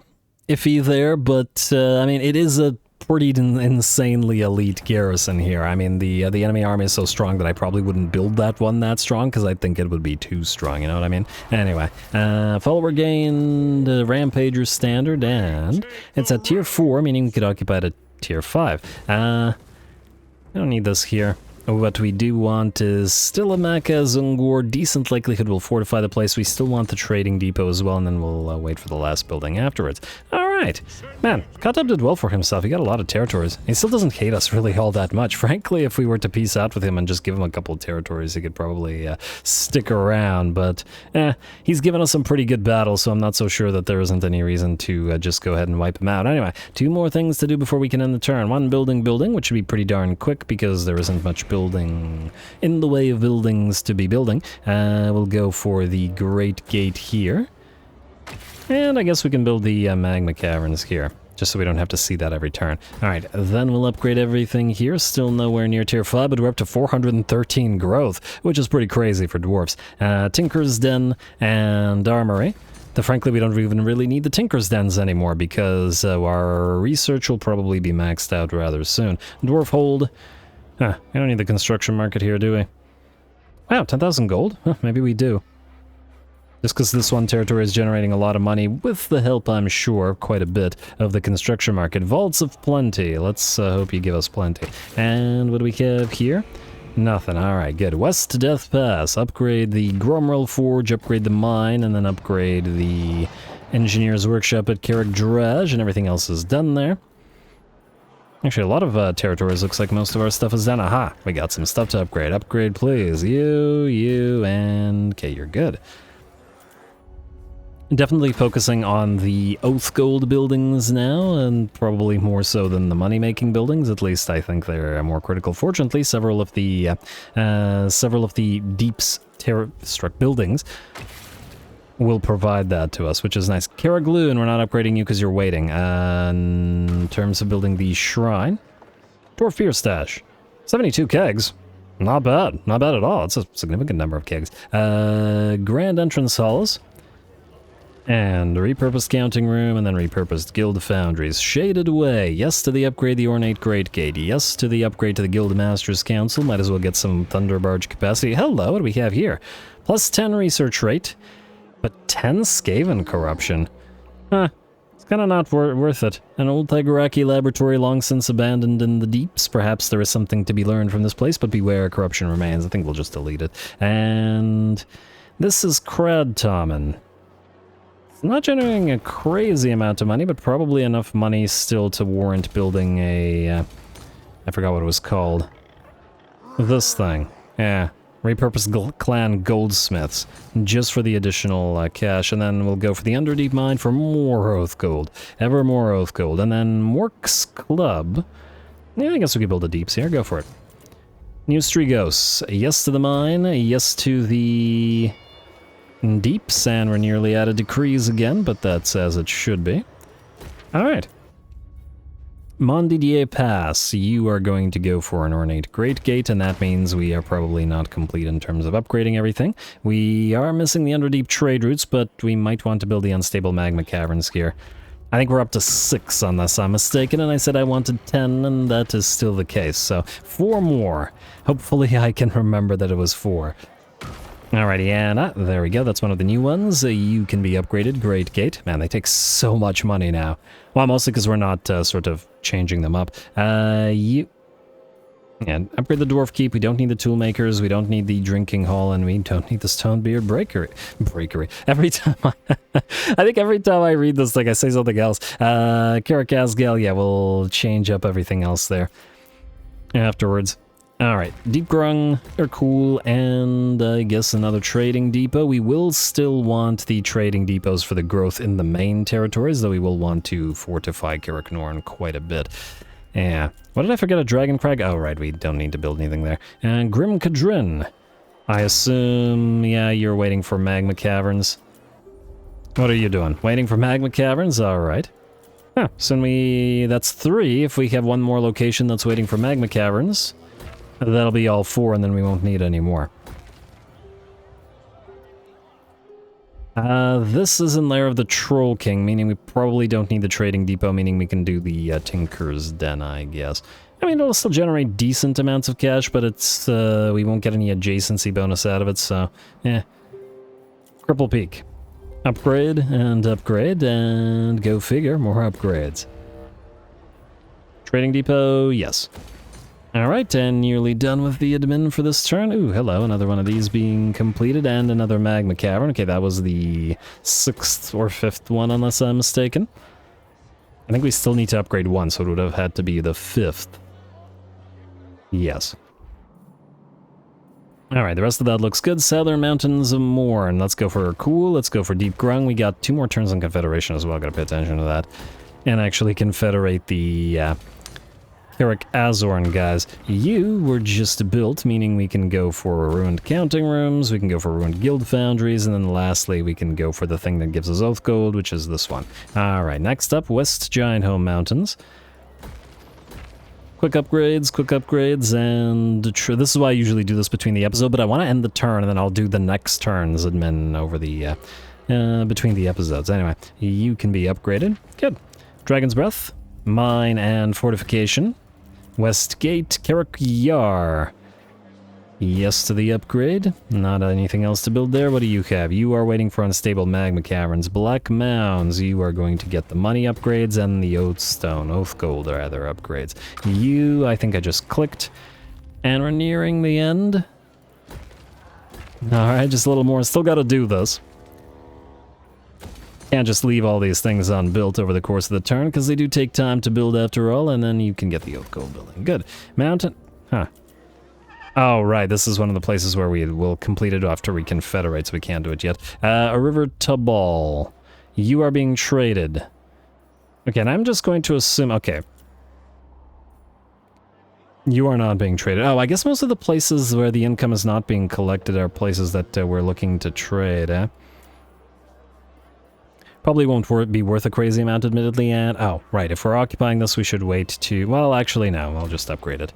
Speaker 1: iffy there, but I mean, it is a pretty insanely elite garrison here. I mean, the enemy army is so strong that I probably wouldn't build that one that strong, because I think it would be too strong, you know what I mean? Anyway, follower gained Rampager standard, and it's at tier 4, meaning we could occupy it at tier 5. I don't need this here. What we do want is still a Karaz Ankor. Decent likelihood we'll fortify the place. We still want the trading depot as well, and then we'll wait for the last building afterwards. Alright. Man, Katab did well for himself. He got a lot of territories. He still doesn't hate us really all that much. Frankly, if we were to peace out with him and just give him a couple of territories, he could probably stick around. But, he's given us some pretty good battles, so I'm not so sure that there isn't any reason to just go ahead and wipe him out. Anyway, 2 more things to do before we can end the turn. 1, building, which should be pretty darn quick, because there isn't much building in the way of buildings to be building. We'll go for the Great Gate here. And I guess we can build the Magma Caverns here, just so we don't have to see that every turn. Alright, then we'll upgrade everything here. Still nowhere near tier 5, but we're up to 413 growth, which is pretty crazy for dwarfs. Tinker's Den and Armory. Frankly, we don't even really need the Tinker's Dens anymore, because our research will probably be maxed out rather soon. Dwarf Hold. We don't need the construction market here, do we? Wow, 10,000 gold? Huh, maybe we do. Just because this one territory is generating a lot of money, with the help, I'm sure, quite a bit, of the construction market. Vaults of Plenty. Let's hope you give us plenty. And what do we have here? Nothing. Alright, good. West Death Pass. Upgrade the Gromrel Forge, upgrade the mine, and then upgrade the Engineer's Workshop at Karak, and everything else is done there. Actually, a lot of territories looks like most of our stuff is done. Aha! We got some stuff to upgrade. Upgrade, please. You, and... Okay, you're good. Definitely focusing on the Oath Gold buildings now, and probably more so than the money-making buildings. At least I think they're more critical. Fortunately, several of the Deep's terror-struck buildings will provide that to us, which is nice. Karagloon, we're not upgrading you because you're waiting. In terms of building the shrine, Dwarf Fear Stash, 72 kegs. Not bad. Not bad at all. It's a significant number of kegs. Grand Entrance Halls. And repurposed counting room, and then repurposed guild foundries. Shaded away. Yes to the upgrade the Ornate Great Gate. Yes to the upgrade to the Guild Masters Council. Might as well get some Thunder Barge capacity. Hello, what do we have here? Plus 10 research rate, but 10 Skaven corruption. Huh. It's kind of not worth it. An old Tigeraki laboratory long since abandoned in the deeps. Perhaps there is something to be learned from this place, but beware, corruption remains. I think we'll just delete it. And this is Kradtamen. Not generating a crazy amount of money, but probably enough money still to warrant building a... I forgot what it was called. This thing. Yeah. Repurposed clan goldsmiths. Just for the additional cash. And then we'll go for the Underdeep Mine for more Oath Gold. Ever more Oath Gold. And then Mork's Club. Yeah, I guess we could build a Deeps here. Go for it. New Strigos. Yes to the mine. Yes to the... Deeps, and we're nearly out of decrees again, but that's as it should be. Alright. Montdidier Pass, you are going to go for an Ornate Great Gate, and that means we are probably not complete in terms of upgrading everything. We are missing the Underdeep trade routes, but we might want to build the Unstable Magma Caverns here. I think we're up to 6 unless I'm mistaken, and I said I wanted 10, and that is still the case, so 4 more. Hopefully I can remember that it was 4. Alrighty, and there we go, that's one of the new ones. You can be upgraded, Great Gate. Man, they take so much money now. Well, mostly because we're not sort of changing them up. And upgrade the Dwarf Keep, we don't need the Toolmakers, we don't need the Drinking Hall, and we don't need the Stonebeard Breakery. Every time I think every time I read this thing, I say something else. Azgal, yeah, we'll change up everything else there afterwards. Alright, Deep Grung are cool, and I guess another trading depot. We will still want the trading depots for the growth in the main territories, though we will want to fortify Kiraknorn quite a bit. Yeah. What did I forget? A Dragon Crag? Oh, right, we don't need to build anything there. And Grim Kadrin. I assume, yeah, you're waiting for Magma Caverns. What are you doing? Waiting for Magma Caverns? Alright. Huh, so that's 3. If we have one more location that's waiting for Magma Caverns, that'll be all 4, and then we won't need any more. This is in Lair of the Troll King, meaning we probably don't need the trading depot, meaning we can do the Tinker's Den, I guess. I mean, it'll still generate decent amounts of cash, but it's, we won't get any adjacency bonus out of it, so, Cripple Peak. Upgrade, and go figure, more upgrades. Trading depot, yes. Alright, and nearly done with the admin for this turn. Ooh, hello, another one of these being completed, and another Magma Cavern. Okay, that was the 6th or 5th one, unless I'm mistaken. I think we still need to upgrade 1, so it would have had to be the 5th. Yes. Alright, the rest of that looks good. Southern Mountains of Morn. Let's go for cool, let's go for Deep Grung. We got 2 more turns on Confederation as well, gotta pay attention to that. And actually confederate the, Karak Azorn guys. You were just built, meaning we can go for ruined counting rooms, we can go for ruined guild foundries, and then lastly we can go for the thing that gives us Oath Gold, which is this one. Alright, next up, West Giant Home Mountains. Quick upgrades, and this is why I usually do this between the episode, but I want to end the turn, and then I'll do the next turn's admin over the, between the episodes. Anyway, you can be upgraded. Good. Dragon's Breath, Mine and Fortification. Westgate, Karak. Yes to the upgrade. Not anything else to build there. What do you have? You are waiting for Unstable Magma Caverns. Black Mounds. You are going to get the money upgrades and the Oath Gold, or other upgrades. You, I think I just clicked. And we're nearing the end. Alright, just a little more. Still gotta do this. Can't just leave all these things unbuilt over the course of the turn, because they do take time to build after all, and then you can get the Oath Gold building. Good. Mountain... Huh. Oh, right, this is one of the places where we will complete it after we confederate, so we can't do it yet. A River Tabal. You are being traded. Okay, and I'm just going to assume... Okay. You are not being traded. Oh, I guess most of the places where the income is not being collected are places that we're looking to trade, eh? Probably won't be worth a crazy amount, admittedly, and... Oh, right, if we're occupying this, we should wait to... Well, actually, no, I'll just upgrade it.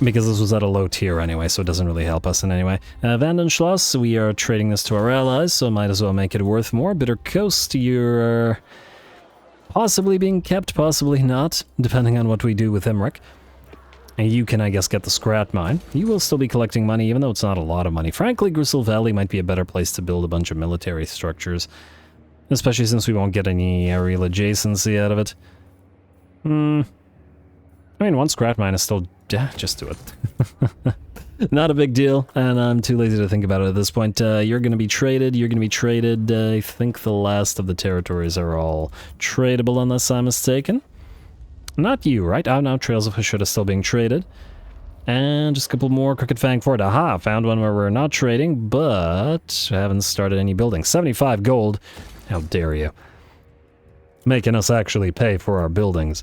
Speaker 1: Because this was at a low tier anyway, so it doesn't really help us in any way. Vandenschloss, we are trading this to our allies, so might as well make it worth more. Bitter Coast, you're... possibly being kept, possibly not, depending on what we do with Emmerich. And you can, I guess, get the Scrat Mine. You will still be collecting money, even though it's not a lot of money. Frankly, Gristle Valley might be a better place to build a bunch of military structures. Especially since we won't get any aerial adjacency out of it. I mean, one Scrat Mine is still... Yeah, just do it. Not a big deal, and I'm too lazy to think about it at this point. You're going to be traded, you're going to be traded. I think the last of the territories are all tradable, unless I'm mistaken. Not you, right? Oh, no, Trails of Hashut are still being traded. And just a couple more Crooked Fang Fort. Aha, found one where we're not trading, but haven't started any building. 75 gold. How dare you. Making us actually pay for our building,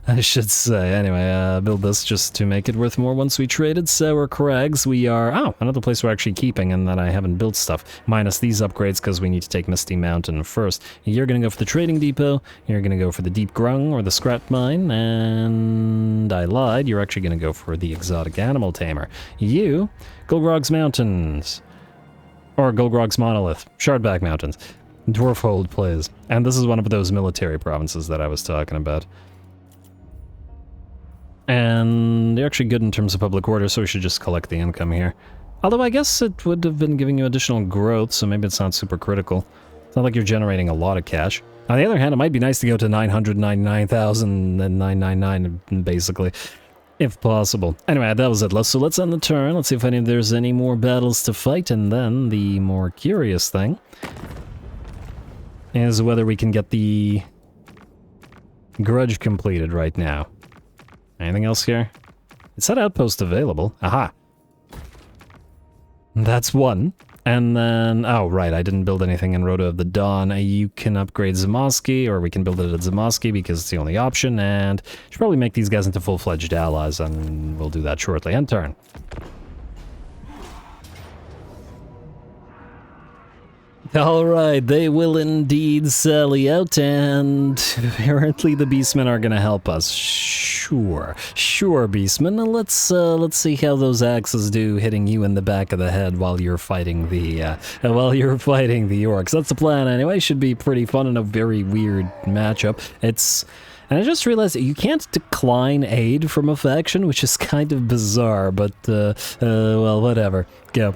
Speaker 1: I should say. Anyway, build this just to make it worth more once we traded. Sour Crags, we are... Oh, another place we're actually keeping and that I haven't built stuff. Minus these upgrades because we need to take Misty Mountain first. You're going to go for the Trading Depot. You're going to go for the Deep Grung or the Scrap Mine. And I lied. You're actually going to go for the Exotic Animal Tamer. You, Golgrog's Mountains. Or Golgrog's Monolith. Shardback Mountains. Dwarfhold plays. And this is one of those military provinces that I was talking about. And they're actually good in terms of public order, so we should just collect the income here. Although I guess it would have been giving you additional growth, so maybe it's not super critical. It's not like you're generating a lot of cash. On the other hand, it might be nice to go to 999,999, basically. If possible. Anyway, that was it. So let's end the turn. Let's see if there's any more battles to fight, and then the more curious thing is whether we can get the grudge completed right now. Anything else here? It said outpost available. Aha. That's one. And then... Oh, right, I didn't build anything in Rota of the Dawn. You can upgrade Zamoski, or we can build it at Zamoski because it's the only option, and should probably make these guys into full-fledged allies, and we'll do that shortly. End turn. Alright, they will indeed sally out, and apparently the Beastmen are gonna help us. Sure, Beastmen. Let's see how those axes do hitting you in the back of the head while you're fighting the orcs. That's the plan anyway. Should be pretty fun and a very weird matchup. And I just realized that you can't decline aid from a faction, which is kind of bizarre, but, well, whatever. Go.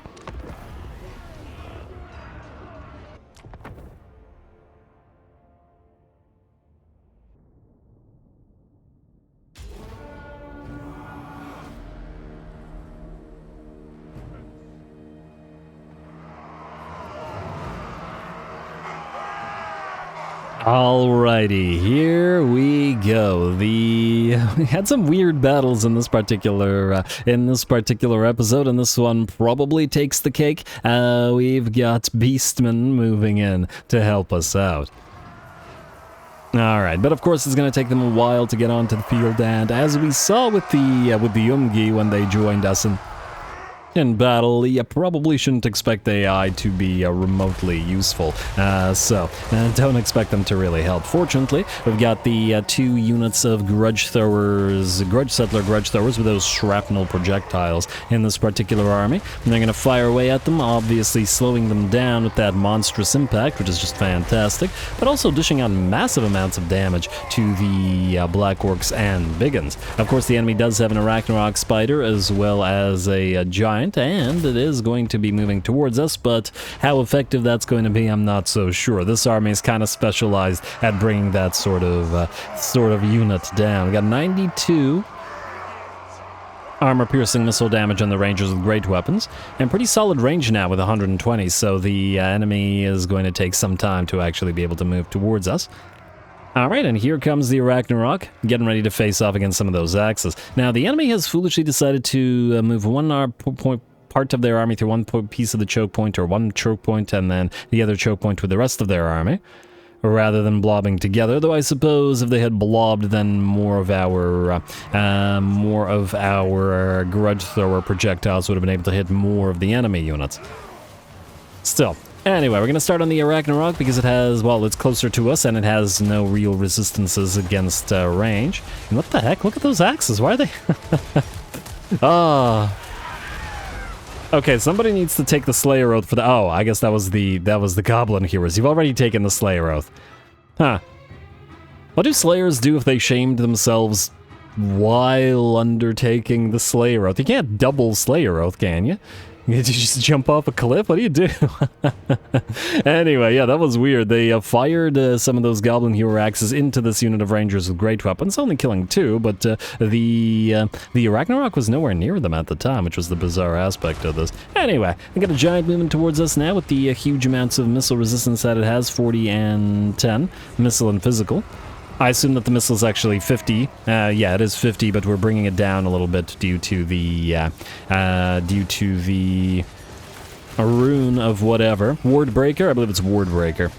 Speaker 1: Alrighty, here we go. We had some weird battles in this particular episode, and this one probably takes the cake. We've got Beastmen moving in to help us out. Alright, but of course it's going to take them a while to get onto the field, and as we saw with the Umgi when they joined us in battle, you probably shouldn't expect AI to be remotely useful, so don't expect them to really help. Fortunately, we've got the 2 units of Grudge Settler Grudge Throwers with those shrapnel projectiles in this particular army, and they're going to fire away at them, obviously slowing them down with that monstrous impact, which is just fantastic, but also dishing out massive amounts of damage to the Black Orcs and Biggins. Of course, the enemy does have an Arachnarok Spider as well as a Giant, and it is going to be moving towards us, but how effective that's going to be, I'm not so sure. This army is kind of specialized at bringing that sort of unit down. We got 92 armor-piercing missile damage on the Rangers with great weapons, and pretty solid range now with 120, so the enemy is going to take some time to actually be able to move towards us. Alright, and here comes the Arachnarok, getting ready to face off against some of those axes. Now, the enemy has foolishly decided to move one part of their army through one piece of the choke point, or one choke point and then the other choke point with the rest of their army, rather than blobbing together. Though I suppose if they had blobbed, then more of our grudge thrower projectiles would have been able to hit more of the enemy units. Still. Anyway, we're going to start on the Ragnarok because it has, well, it's closer to us and it has no real resistances against range. And what the heck? Look at those axes. Why are they? Ah. Okay, somebody needs to take the Slayer Oath for the... Oh, I guess that was the Goblin Heroes. You've already taken the Slayer Oath. Huh. What do Slayers do if they shamed themselves while undertaking the Slayer Oath? You can't double Slayer Oath, can you? Did you just jump off a cliff? What do you do? Anyway, yeah, that was weird. They fired some of those Goblin Hero axes into this unit of Rangers with great weapons, only killing 2, but the Ragnarok was nowhere near them at the time, which was the bizarre aspect of this. Anyway, we got a giant movement towards us now with the huge amounts of missile resistance that it has, 40 and 10, missile and physical. I assume that the missile is actually 50. Yeah, it is 50, but we're bringing it down a little bit due to the rune of whatever. Ward Breaker? I believe it's Ward Breaker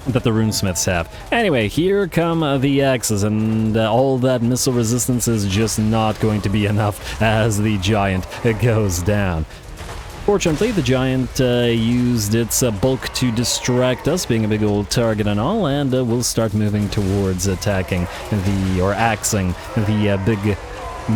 Speaker 1: that the runesmiths have. Anyway, here come the axes, and all that missile resistance is just not going to be enough as the giant goes down. Fortunately, the giant used its bulk to distract us, being a big old target and all, and we'll start moving towards attacking or axing the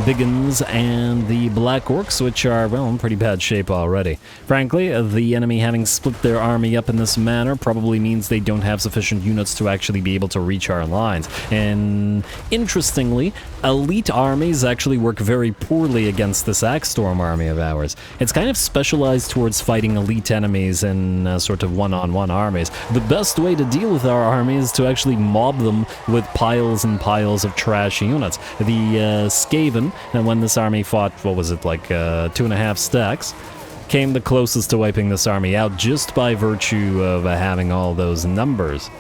Speaker 1: Biggins and the Black Orcs, which are, well, in pretty bad shape already. Frankly, the enemy having split their army up in this manner probably means they don't have sufficient units to actually be able to reach our lines. And interestingly, elite armies actually work very poorly against this Axestorm army of ours. It's kind of specialized towards fighting elite enemies in sort of one-on-one armies. The best way to deal with our army is to actually mob them with piles and piles of trash units. The Skaven, and when this army fought, what was it, like 2.5 stacks, came the closest to wiping this army out just by virtue of having all those numbers.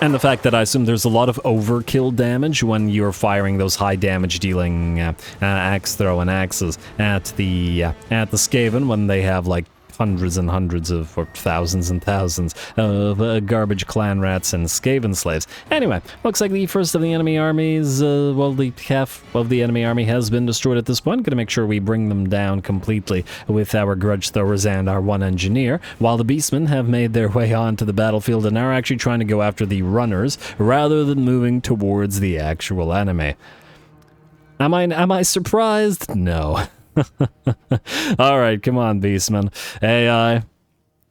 Speaker 1: And the fact that I assume there's a lot of overkill damage when you're firing those high damage dealing axe throwing axes at the Skaven when they have like hundreds and hundreds of, or thousands and thousands of garbage clan rats and Skaven slaves. Anyway, looks like the first of the enemy armies, well, the half of the enemy army has been destroyed at this point. Gonna make sure we bring them down completely with our grudge throwers and our one engineer, while the Beastmen have made their way onto the battlefield and are actually trying to go after the runners rather than moving towards the actual enemy. Am I surprised? No. Alright, come on, Beastmen. AI,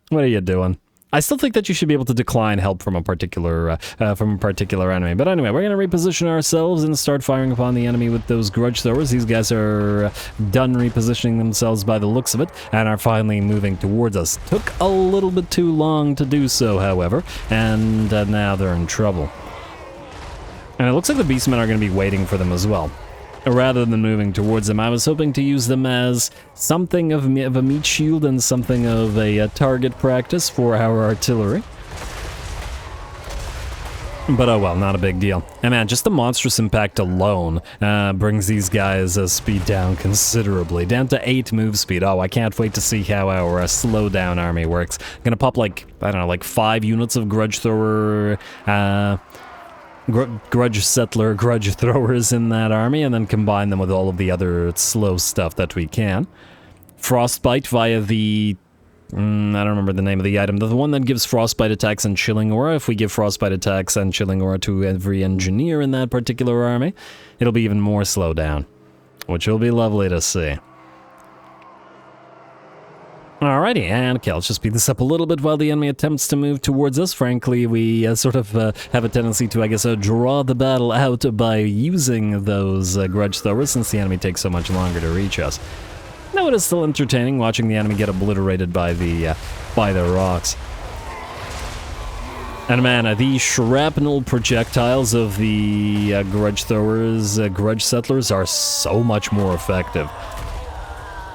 Speaker 1: what are you doing? I still think that you should be able to decline help from a particular enemy. But anyway, we're going to reposition ourselves and start firing upon the enemy with those grudge throwers. These guys are done repositioning themselves by the looks of it, and are finally moving towards us. Took a little bit too long to do so, however, and now they're in trouble. And it looks like the Beastmen are going to be waiting for them as well, rather than moving towards them. I was hoping to use them as something of a meat shield and something of a target practice for our artillery. But oh well, not a big deal. And man, just the monstrous impact alone brings these guys' speed down considerably. Down to 8 move speed. Oh, I can't wait to see how our slowdown army works. I'm gonna pop like, I don't know, like 5 units of grudge thrower, grudge settler, grudge throwers in that army, and then combine them with all of the other slow stuff that we can. Frostbite via the... I don't remember the name of the item. The one that gives frostbite attacks and chilling aura. If we give frostbite attacks and chilling aura to every engineer in that particular army, it'll be even more slowdown, which will be lovely to see. Alrighty, and okay, let's just speed this up a little bit while the enemy attempts to move towards us. Frankly, we sort of have a tendency to, I guess, draw the battle out by using those grudge throwers, since the enemy takes so much longer to reach us. Now it is still entertaining watching the enemy get obliterated by the rocks. And man, the shrapnel projectiles of the grudge throwers, grudge settlers, are so much more effective.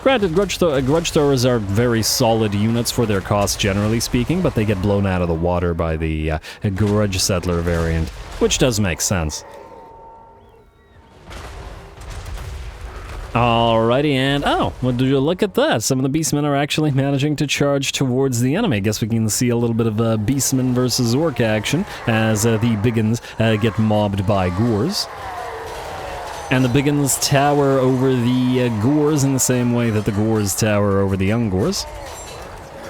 Speaker 1: Granted, grudge throwers are very solid units for their cost, generally speaking, but they get blown out of the water by the grudge settler variant, which does make sense. Alrighty, and oh, well, do you look at that? Some of the Beastmen are actually managing to charge towards the enemy. I guess we can see a little bit of Beastmen versus Orc action as the Biggins get mobbed by Gores. And the Biggins tower over the Gores in the same way that the Gores tower over the Ungors.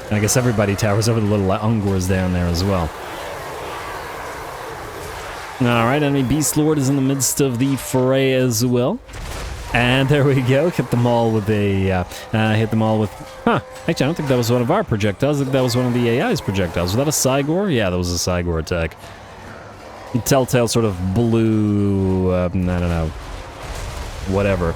Speaker 1: And I guess everybody towers over the little Ungors down there as well. Alright, enemy Beast Lord is in the midst of the fray as well. And there we go, hit them all with a, actually I don't think that was one of our projectiles, I think that was one of the AI's projectiles. Was that a Cygor? Yeah, that was a Cygor attack. Telltale sort of blue, I don't know, whatever.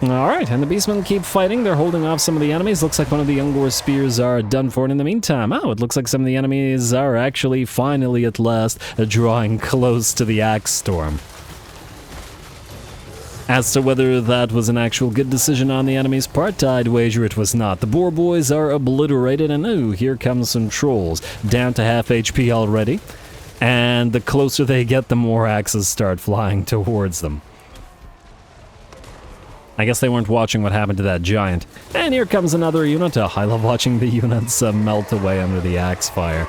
Speaker 1: Alright, and the Beastmen keep fighting. They're holding off some of the enemies. Looks like one of the Ungor spears are done for. And in the meantime, oh, it looks like some of the enemies are actually finally at last drawing close to the Axe Storm. As to whether that was an actual good decision on the enemy's part, I'd wager it was not. The Boar Boys are obliterated, and ooh, here comes some trolls. Down to half HP already. And the closer they get, the more axes start flying towards them. I guess they weren't watching what happened to that giant. And here comes another unit. Oh, I love watching the units melt away under the axe fire.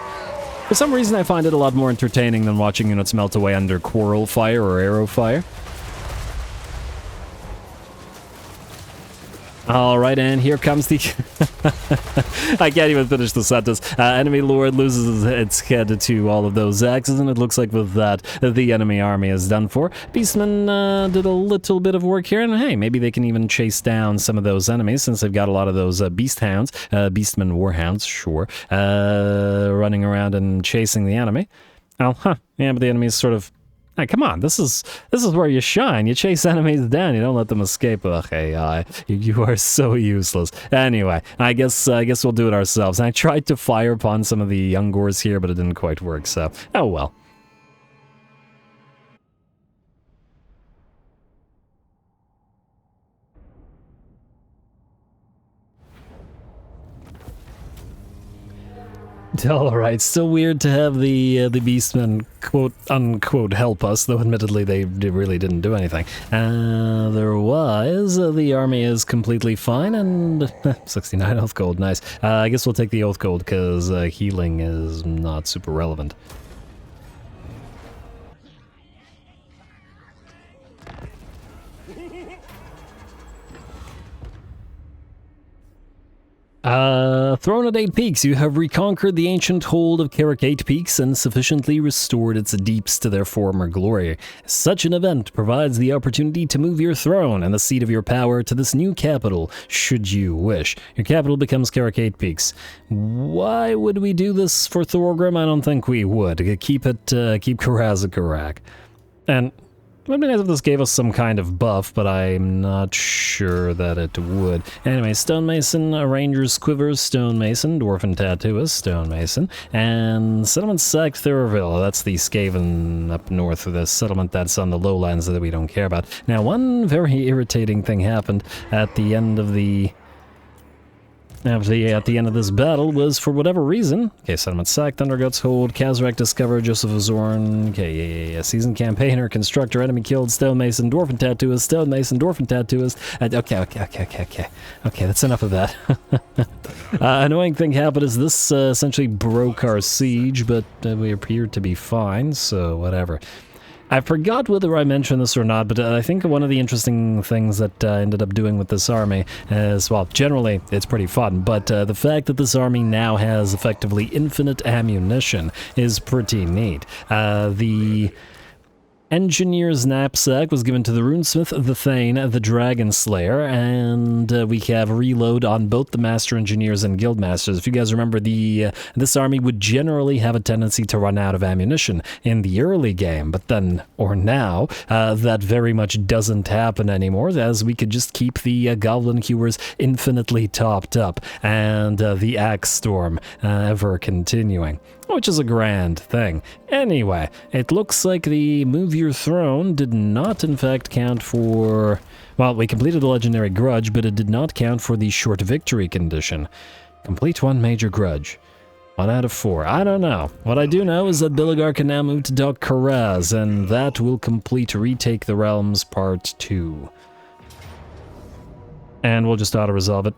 Speaker 1: For some reason, I find it a lot more entertaining than watching units melt away under quarrel fire or arrow fire. Alright, and here comes the... I can't even finish the sentence. Enemy Lord loses its head to all of those axes, and it looks like with that, the enemy army is done for. Beastmen did a little bit of work here, and hey, maybe they can even chase down some of those enemies, since they've got a lot of those beast hounds, Beastmen warhounds, sure, running around and chasing the enemy. Oh, yeah, but the enemy is sort of... Hey, come on, this is where you shine. You chase enemies down, you don't let them escape. Ugh, AI, you are so useless. Anyway, I guess we'll do it ourselves. And I tried to fire upon some of the Ungors here, but it didn't quite work, so oh well. Alright, still weird to have the Beastmen quote-unquote help us, though admittedly they really didn't do anything. Otherwise, the army is completely fine, and 69 oath gold, nice. I guess we'll take the oath gold, because healing is not super relevant. Throne at 8 Peaks, you have reconquered the ancient hold of Karak 8 Peaks and sufficiently restored its deeps to their former glory. Such an event provides the opportunity to move your throne and the seat of your power to this new capital, should you wish. Your capital becomes Karak 8 Peaks. Why would we do this for Thorgrim? I don't think we would. Keep Karaz-a-Karak. And it would be nice if this gave us some kind of buff, but I'm not sure that it would. Anyway, Stonemason, Ranger's Quivers, Stonemason, Dwarfen Tattooist, Stonemason, and Settlement Sack Thuraville. That's the Skaven up north of the settlement that's on the lowlands that we don't care about. Now, one very irritating thing happened at the end of the... at the end of this battle was, for whatever reason, okay, Settlement Sack, Thunderguts Hold, Kazarak discovered, Joseph Azorn, okay, yeah, Seasoned Campaigner, Constructor, Enemy Killed, Stonemason, Dwarfen Tattooist, Stonemason, Dwarfen Tattooist, okay, that's enough of that. Annoying thing happened is this essentially broke our siege, but we appeared to be fine, so whatever. I forgot whether I mentioned this or not, but I think one of the interesting things that I ended up doing with this army is, well, generally it's pretty fun, but the fact that this army now has effectively infinite ammunition is pretty neat. The Engineer's Knapsack was given to the Runesmith, the Thane, the Dragon Slayer, and we have reload on both the Master Engineers and Guildmasters. If you guys remember, this army would generally have a tendency to run out of ammunition in the early game, but then, or now, that very much doesn't happen anymore, as we could just keep the Goblin Hewers infinitely topped up, and the Axe Storm ever continuing. Which is a grand thing. Anyway, it looks like the Move Your Throne did not in fact count for... Well, we completed the Legendary Grudge, but it did not count for the Short Victory condition. Complete one major grudge. 1 out of 4. I don't know. What I do know is that Biligar can now move to Dock Karaz, and that will complete Retake the Realms Part 2. And we'll just auto-resolve it.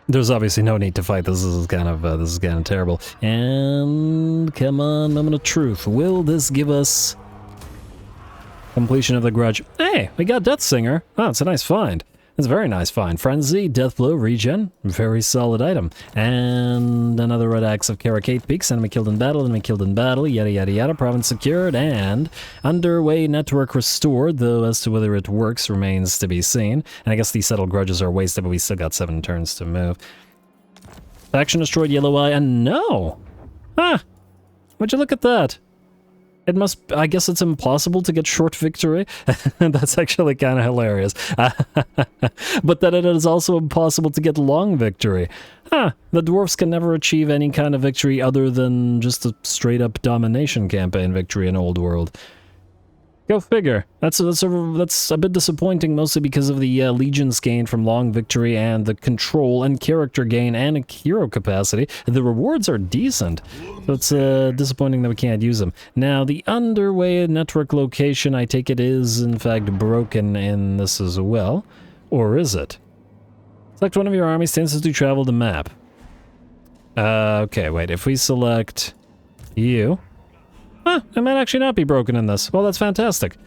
Speaker 1: There's obviously no need to fight. This is kind of terrible. And come on, moment of truth. Will this give us completion of the grudge? Hey, we got Death Singer. Oh, it's a nice find. It's a very nice find. Frenzy, Deathblow, Regen. Very solid item. And another Red Axe of Karak Peaks. Enemy killed in battle, enemy killed in battle. Yada yada yada. Province secured. And underway network restored, though as to whether it works remains to be seen. And I guess these settled grudges are wasted, but we still got 7 turns to move. Faction destroyed, Yellow Eye, and no! Huh! Would you look at that? It must, I guess it's impossible to get short victory. That's actually kind of hilarious. But that it is also impossible to get long victory. Huh, the dwarfs can never achieve any kind of victory other than just a straight up domination campaign victory in Old World. Go figure. That's a bit disappointing, mostly because of the legions gained from long victory and the control and character gain and a hero capacity. The rewards are decent, so it's disappointing that we can't use them. Now, the underway network location, I take it, is in fact broken in this as well. Or is it? Select one of your armies, chances to travel the map. Okay, wait, if we select you... Huh, it might actually not be broken in this. Well, that's fantastic.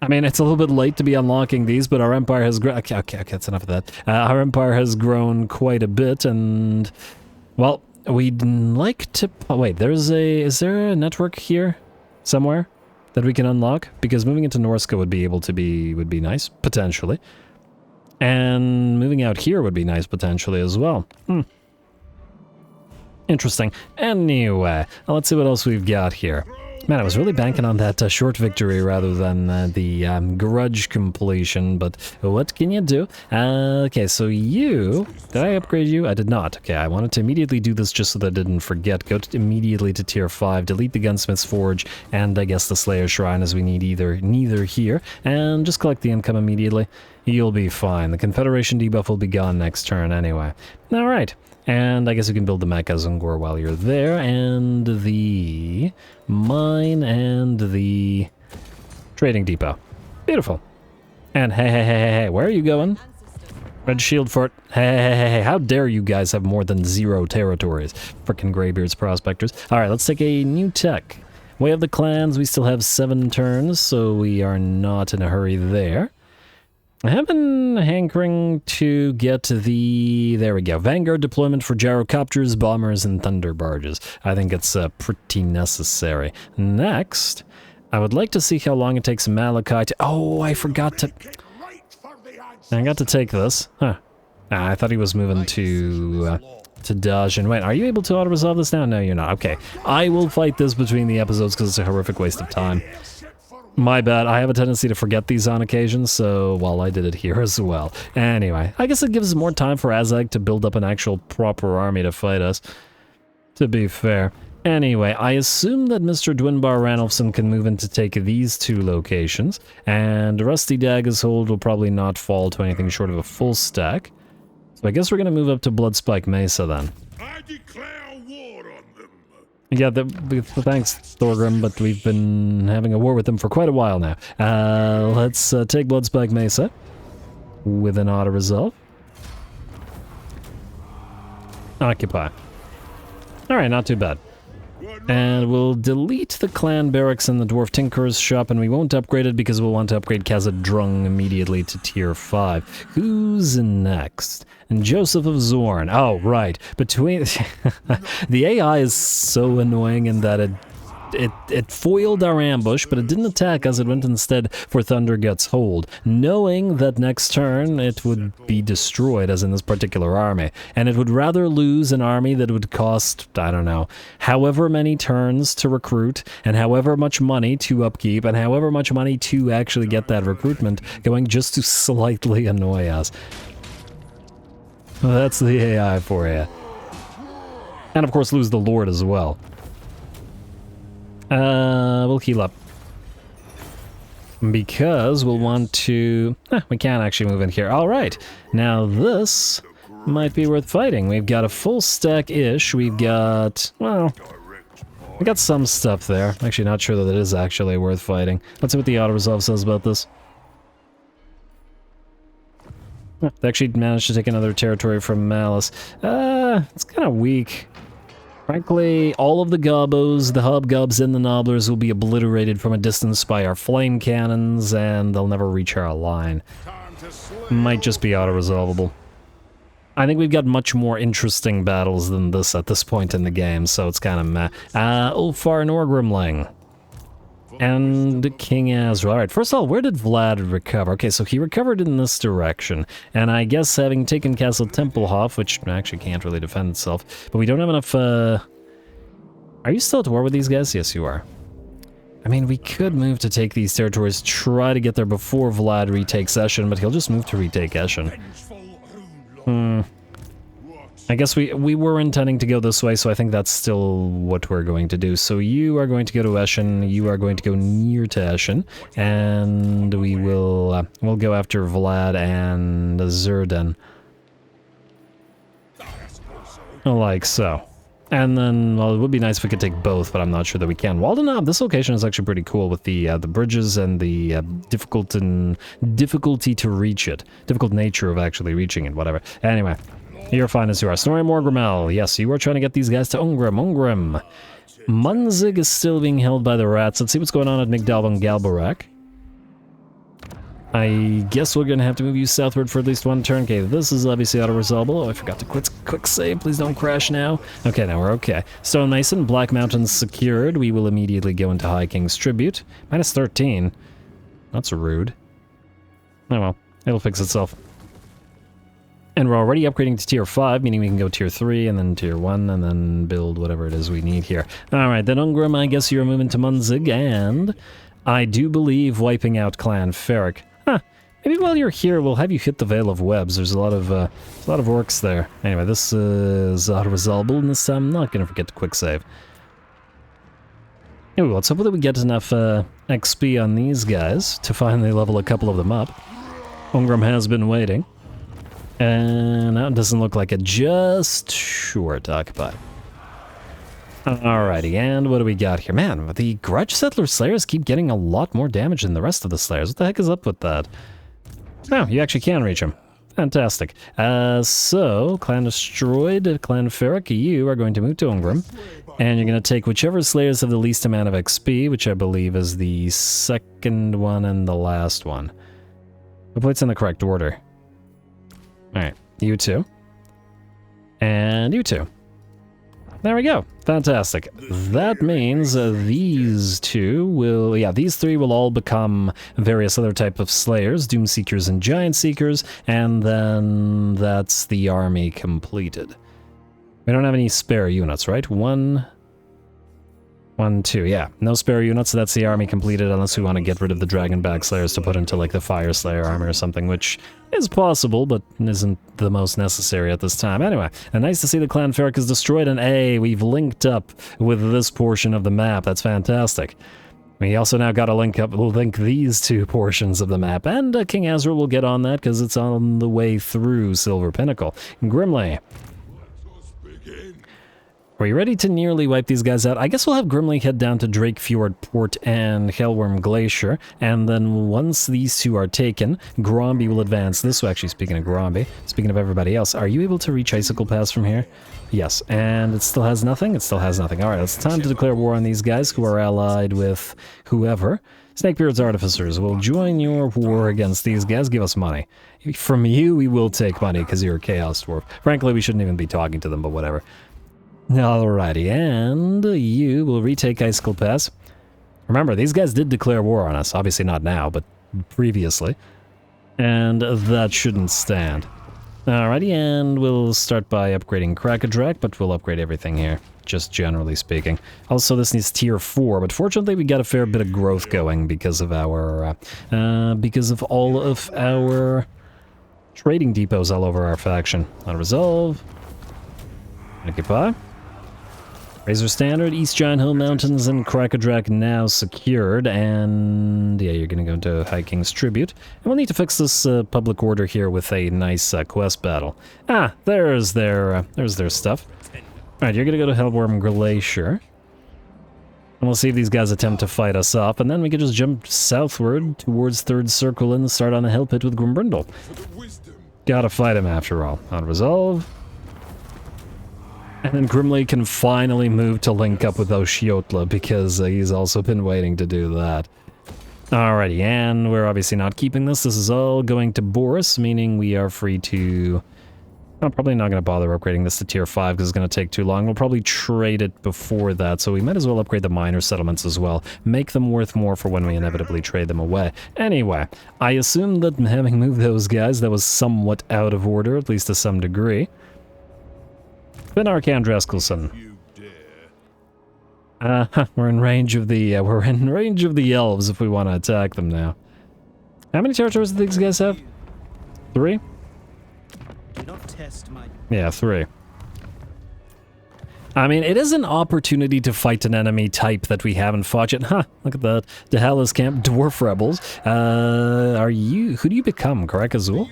Speaker 1: I mean, it's a little bit late to be unlocking these, but our empire has grown... Okay, that's enough of that. Our empire has grown quite a bit, and... Well, we'd like to... Wait, is there a network here? Somewhere? That we can unlock? Because moving into Norska would be nice, potentially. And moving out here would be nice, potentially, as well. Interesting. Anyway, let's see what else we've got here. Man, I was really banking on that short victory rather than the grudge completion, but what can you do? Okay, so you... Did I upgrade you? I did not. Okay, I wanted to immediately do this just so that I didn't forget. Go immediately to tier 5, delete the Gunsmith's Forge, and I guess the Slayer's Shrine, as we need neither here, and just collect the income immediately. You'll be fine. The Confederation debuff will be gone next turn anyway. Alright. And I guess you can build the Karaz Ankor while you're there, and the mine, and the trading depot. Beautiful. And hey, where are you going? Red Shield Fort. Hey, how dare you guys have more than 0 territories? Frickin' Greybeards prospectors. Alright, let's take a new tech. Way of the Clans, we still have 7 turns, so we are not in a hurry there. I have been hankering to get the... There we go. Vanguard deployment for gyrocopters, bombers, and thunder barges. I think it's pretty necessary. Next, I would like to see how long it takes Malachi to... Oh, I forgot to... I got to take this. Huh. I thought he was moving to Dajin. Wait, are you able to auto-resolve this now? No, you're not. Okay. I will fight this between the episodes because it's a horrific waste of time. My bad, I have a tendency to forget these on occasion, so, well, I did it here as well. Anyway, I guess it gives more time for Azgal to build up an actual proper army to fight us, to be fair. Anyway, I assume that Mr. Dwinbar Ranulfson can move in to take these 2 locations, and Rusty Dagger's Hold will probably not fall to anything short of a full stack. So I guess we're gonna move up to Bloodspike Mesa then.
Speaker 2: I declare war on them.
Speaker 1: Yeah, thanks, Thorgrim, but we've been having a war with them for quite a while now. Let's take Bloodspike Mesa with an auto-resolve. Occupy. Alright, not too bad. And we'll delete the clan barracks in the Dwarf Tinker's shop, and we won't upgrade it because we'll want to upgrade Khazad-drung immediately to tier 5. Who's next? And Joseph of Zorn. Oh, right. Between... the AI is so annoying in that it foiled our ambush, but it didn't attack us. It went instead for Thundergut's Hold, knowing that next turn it would be destroyed, as in this particular army. And it would rather lose an army that would cost, I don't know, however many turns to recruit, and however much money to upkeep, and however much money to actually get that recruitment going, just to slightly annoy us. That's the AI for you. And of course lose the Lord as well. We'll heal up. Because we'll want to... we can't actually move in here. Alright, now this might be worth fighting. We've got a full stack-ish. We've got, well, we got some stuff there. Actually, not sure that it is actually worth fighting. Let's see what the auto-resolve says about this. They actually managed to take another territory from Malice. It's kind of weak. Frankly, all of the gobbos, the hobgobs, and the nobblers will be obliterated from a distance by our flame cannons, and they'll never reach our line. Might just be auto-resolvable. I think we've got much more interesting battles than this at this point in the game, so it's kind of meh. Ulfar Norgrimling. And King Azrael. Alright, first of all, where did Vlad recover? Okay, so he recovered in this direction. And I guess having taken Castle Tempelhof, which actually can't really defend itself, but we don't have enough, Are you still at war with these guys? Yes, you are. I mean, we could move to take these territories, try to get there before Vlad retakes Eschen, but he'll just move to retake Eschen. I guess we were intending to go this way, so I think that's still what we're going to do. So you are going to go to Eschen, you are going to go near to Eschen, and we will we'll go after Vlad and Zerdan. Like so. And then, well, it would be nice if we could take both, but I'm not sure that we can. Waldenab, this location is actually pretty cool with the bridges and the difficulty to reach it. Difficult nature of actually reaching it, whatever. Anyway. You're fine as you are. Snorri Morgrimel. Yes, you are trying to get these guys to Ungrim. Ungrim. Munzig is still being held by the rats. Let's see what's going on at Migdal von Galbarak. I guess we're going to have to move you southward for at least one turn. Okay, this is obviously auto-resolvable. Oh, I forgot to quick save. Please don't crash now. Okay, now we're okay. Stone Mason, Black Mountains secured. We will immediately go into High King's Tribute. Minus 13. That's rude. Oh well, it'll fix itself. And we're already upgrading to tier 5, meaning we can go tier 3, and then tier 1, and then build whatever it is we need here. Alright, then Ungrim, I guess you're moving to Munzig, and I do believe wiping out Clan Ferric. Huh, maybe while you're here, we'll have you hit the Veil of Webs. There's a lot of orcs there. Anyway, this is auto-resolvable, and this time I'm not going to forget to quick save. Anyway, let's hope that we get enough XP on these guys to finally level a couple of them up. Ungrim has been waiting. And that doesn't look like it. Just short to occupy. Alrighty, and what do we got here? Man, the Grudge Settler Slayers keep getting a lot more damage than the rest of the Slayers. What the heck is up with that? Oh, you actually can reach them. Fantastic. So, Clan Destroyed, Clan Ferric, you are going to move to Ungrim. And you're going to take whichever Slayers have the least amount of XP, which I believe is the second one and the last one. Hopefully it's in the correct order. Alright, you two. And you two. There we go. Fantastic. That means these two will... Yeah, these three will all become various other type of Slayers, Doom Seekers and Giant Seekers, and then that's the army completed. We don't have any spare units, right? One, two. Yeah, no spare units, so that's the army completed, unless we want to get rid of the Dragonback Slayers to put into, like, the Fire Slayer army or something, which is possible, but isn't the most necessary at this time. Anyway, and nice to see the Clan Ferric is destroyed, and hey, we've linked up with this portion of the map. That's fantastic. We also now got to link these two portions of the map, and King Azrael will get on that, because it's on the way through Silver Pinnacle. Grimly. Are you ready to nearly wipe these guys out? I guess we'll have Grimly head down to Drake Fjord Port and Hellworm Glacier, and then once these two are taken, Gromby will advance this way. Actually, speaking of Gromby, speaking of everybody else, are you able to reach Icicle Pass from here? Yes, and it still has nothing? It still has nothing. Alright, it's time to declare war on these guys who are allied with whoever. Snakebeard's Artificers will join your war against these guys. Give us money. From you, we will take money because you're a Chaos Dwarf. Frankly, we shouldn't even be talking to them, but whatever. Alrighty, and you will retake Icicle Pass. Remember, these guys did declare war on us. Obviously not now, but previously. And that shouldn't stand. Alrighty, and we'll start by upgrading Krakadrak, but we'll upgrade everything here, just generally speaking. Also, this needs tier 4, but fortunately we got a fair bit of growth going because of our, because of all of our trading depots all over our faction. Auto-resolve. Occupy. Razor Standard, East Giant Hill Mountains, and Karaz-a-Karak now secured, and yeah, you're gonna go into High King's Tribute. And we'll need to fix this public order here with a nice quest battle. Ah, there's their stuff. Alright, you're gonna go to Hellworm Glacier. And we'll see if these guys attempt to fight us off, and then we can just jump southward towards Third Circle and start on the Hell Pit with Grimbrindle. Gotta fight him after all. On Resolve. And then Grimly can finally move to link up with Oshiotla, because he's also been waiting to do that. Alrighty, and we're obviously not keeping this. This is all going to Boris, meaning we are free to... I'm probably not going to bother upgrading this to tier 5 because it's going to take too long. We'll probably trade it before that, so we might as well upgrade the minor settlements as well. Make them worth more for when we inevitably trade them away. Anyway, I assume that having moved those guys, that was somewhat out of order, at least to some degree. Benar Kandreskelson. We're in range of the elves if we want to attack them now. How many territories do these guys have? 3? Yeah, 3. I mean, it is an opportunity to fight an enemy type that we haven't fought yet. Huh, look at that. Dahalas Camp Dwarf Rebels. Who do you become? Karak Azul?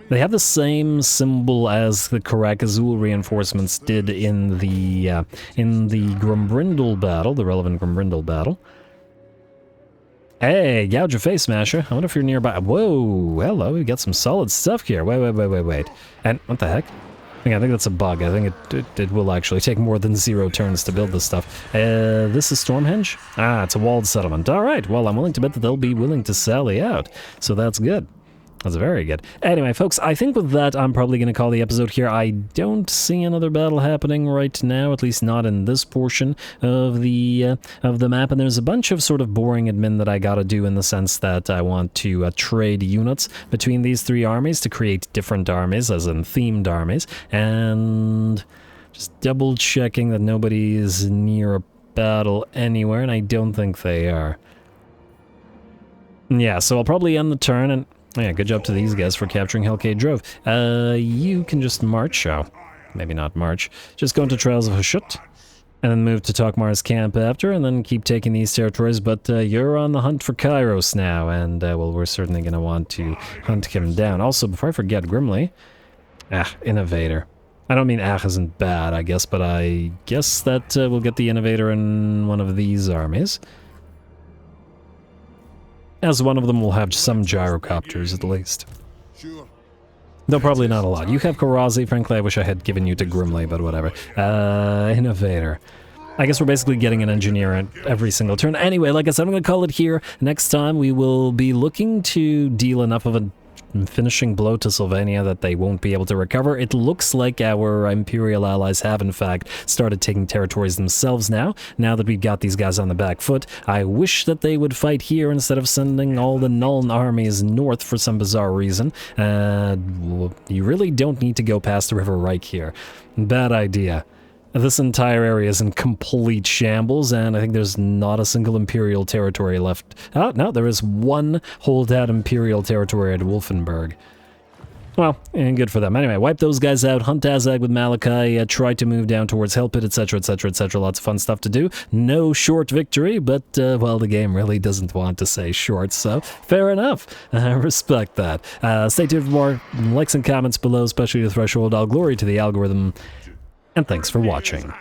Speaker 1: They have the same symbol as the Karak Azul reinforcements did in the Grimbrindle battle, the relevant Grimbrindle battle. Hey, Gouge of Face Smasher. I wonder if you're nearby. Whoa, hello, we got some solid stuff here. Wait. And, what the heck? I think that's a bug. I think it will actually take more than 0 turns to build this stuff. This is Stormhenge? Ah, it's a walled settlement. Alright, well, I'm willing to bet that they'll be willing to sally out. So that's good. That's very good. Anyway, folks, I think with that, I'm probably going to call the episode here. I don't see another battle happening right now, at least not in this portion of the map. And there's a bunch of sort of boring admin that I got to do in the sense that I want to trade units between these 3 armies to create different armies, as in themed armies. And just double checking that nobody is near a battle anywhere, and I don't think they are. Yeah, so I'll probably end the turn and... Yeah, good job to these guys for capturing Hellcade Drove. You can just march. Oh, maybe not march. Just go into Trails of Hashut, and then move to Tokmar's camp after, and then keep taking these territories. But you're on the hunt for Kairos now, and, well, we're certainly going to want to hunt him down. Also, before I forget, Grimly. Innovator. I don't mean isn't bad, I guess, but I guess that we'll get the Innovator in one of these armies. As one of them will have some gyrocopters, at least.
Speaker 2: Sure.
Speaker 1: Though probably not a lot. You have Karazi, frankly I wish I had given you to Grimly, but whatever. Innovator. I guess we're basically getting an engineer at every single turn. Anyway, like I said, I'm going to call it here. Next time we will be looking to deal enough of a finishing blow to Sylvania that they won't be able to recover. It looks like our Imperial allies have, in fact, started taking territories themselves now that we've got these guys on the back foot. I wish that they would fight here instead of sending all the Nuln armies north for some bizarre reason. You really don't need to go past the River Reich here. Bad idea. This entire area is in complete shambles, and I think there's not a single Imperial territory left. Oh, no, there is one holdout Imperial territory at Wolfenburg. Well, and good for them. Anyway, wipe those guys out, hunt Azag with Malachi, try to move down towards Hellpit, etc., etc., etc. Lots of fun stuff to do. No short victory, but, well, the game really doesn't want to say short, so fair enough. I respect that. Stay tuned for more likes and comments below, especially the threshold. All glory to the algorithm. And thanks for watching.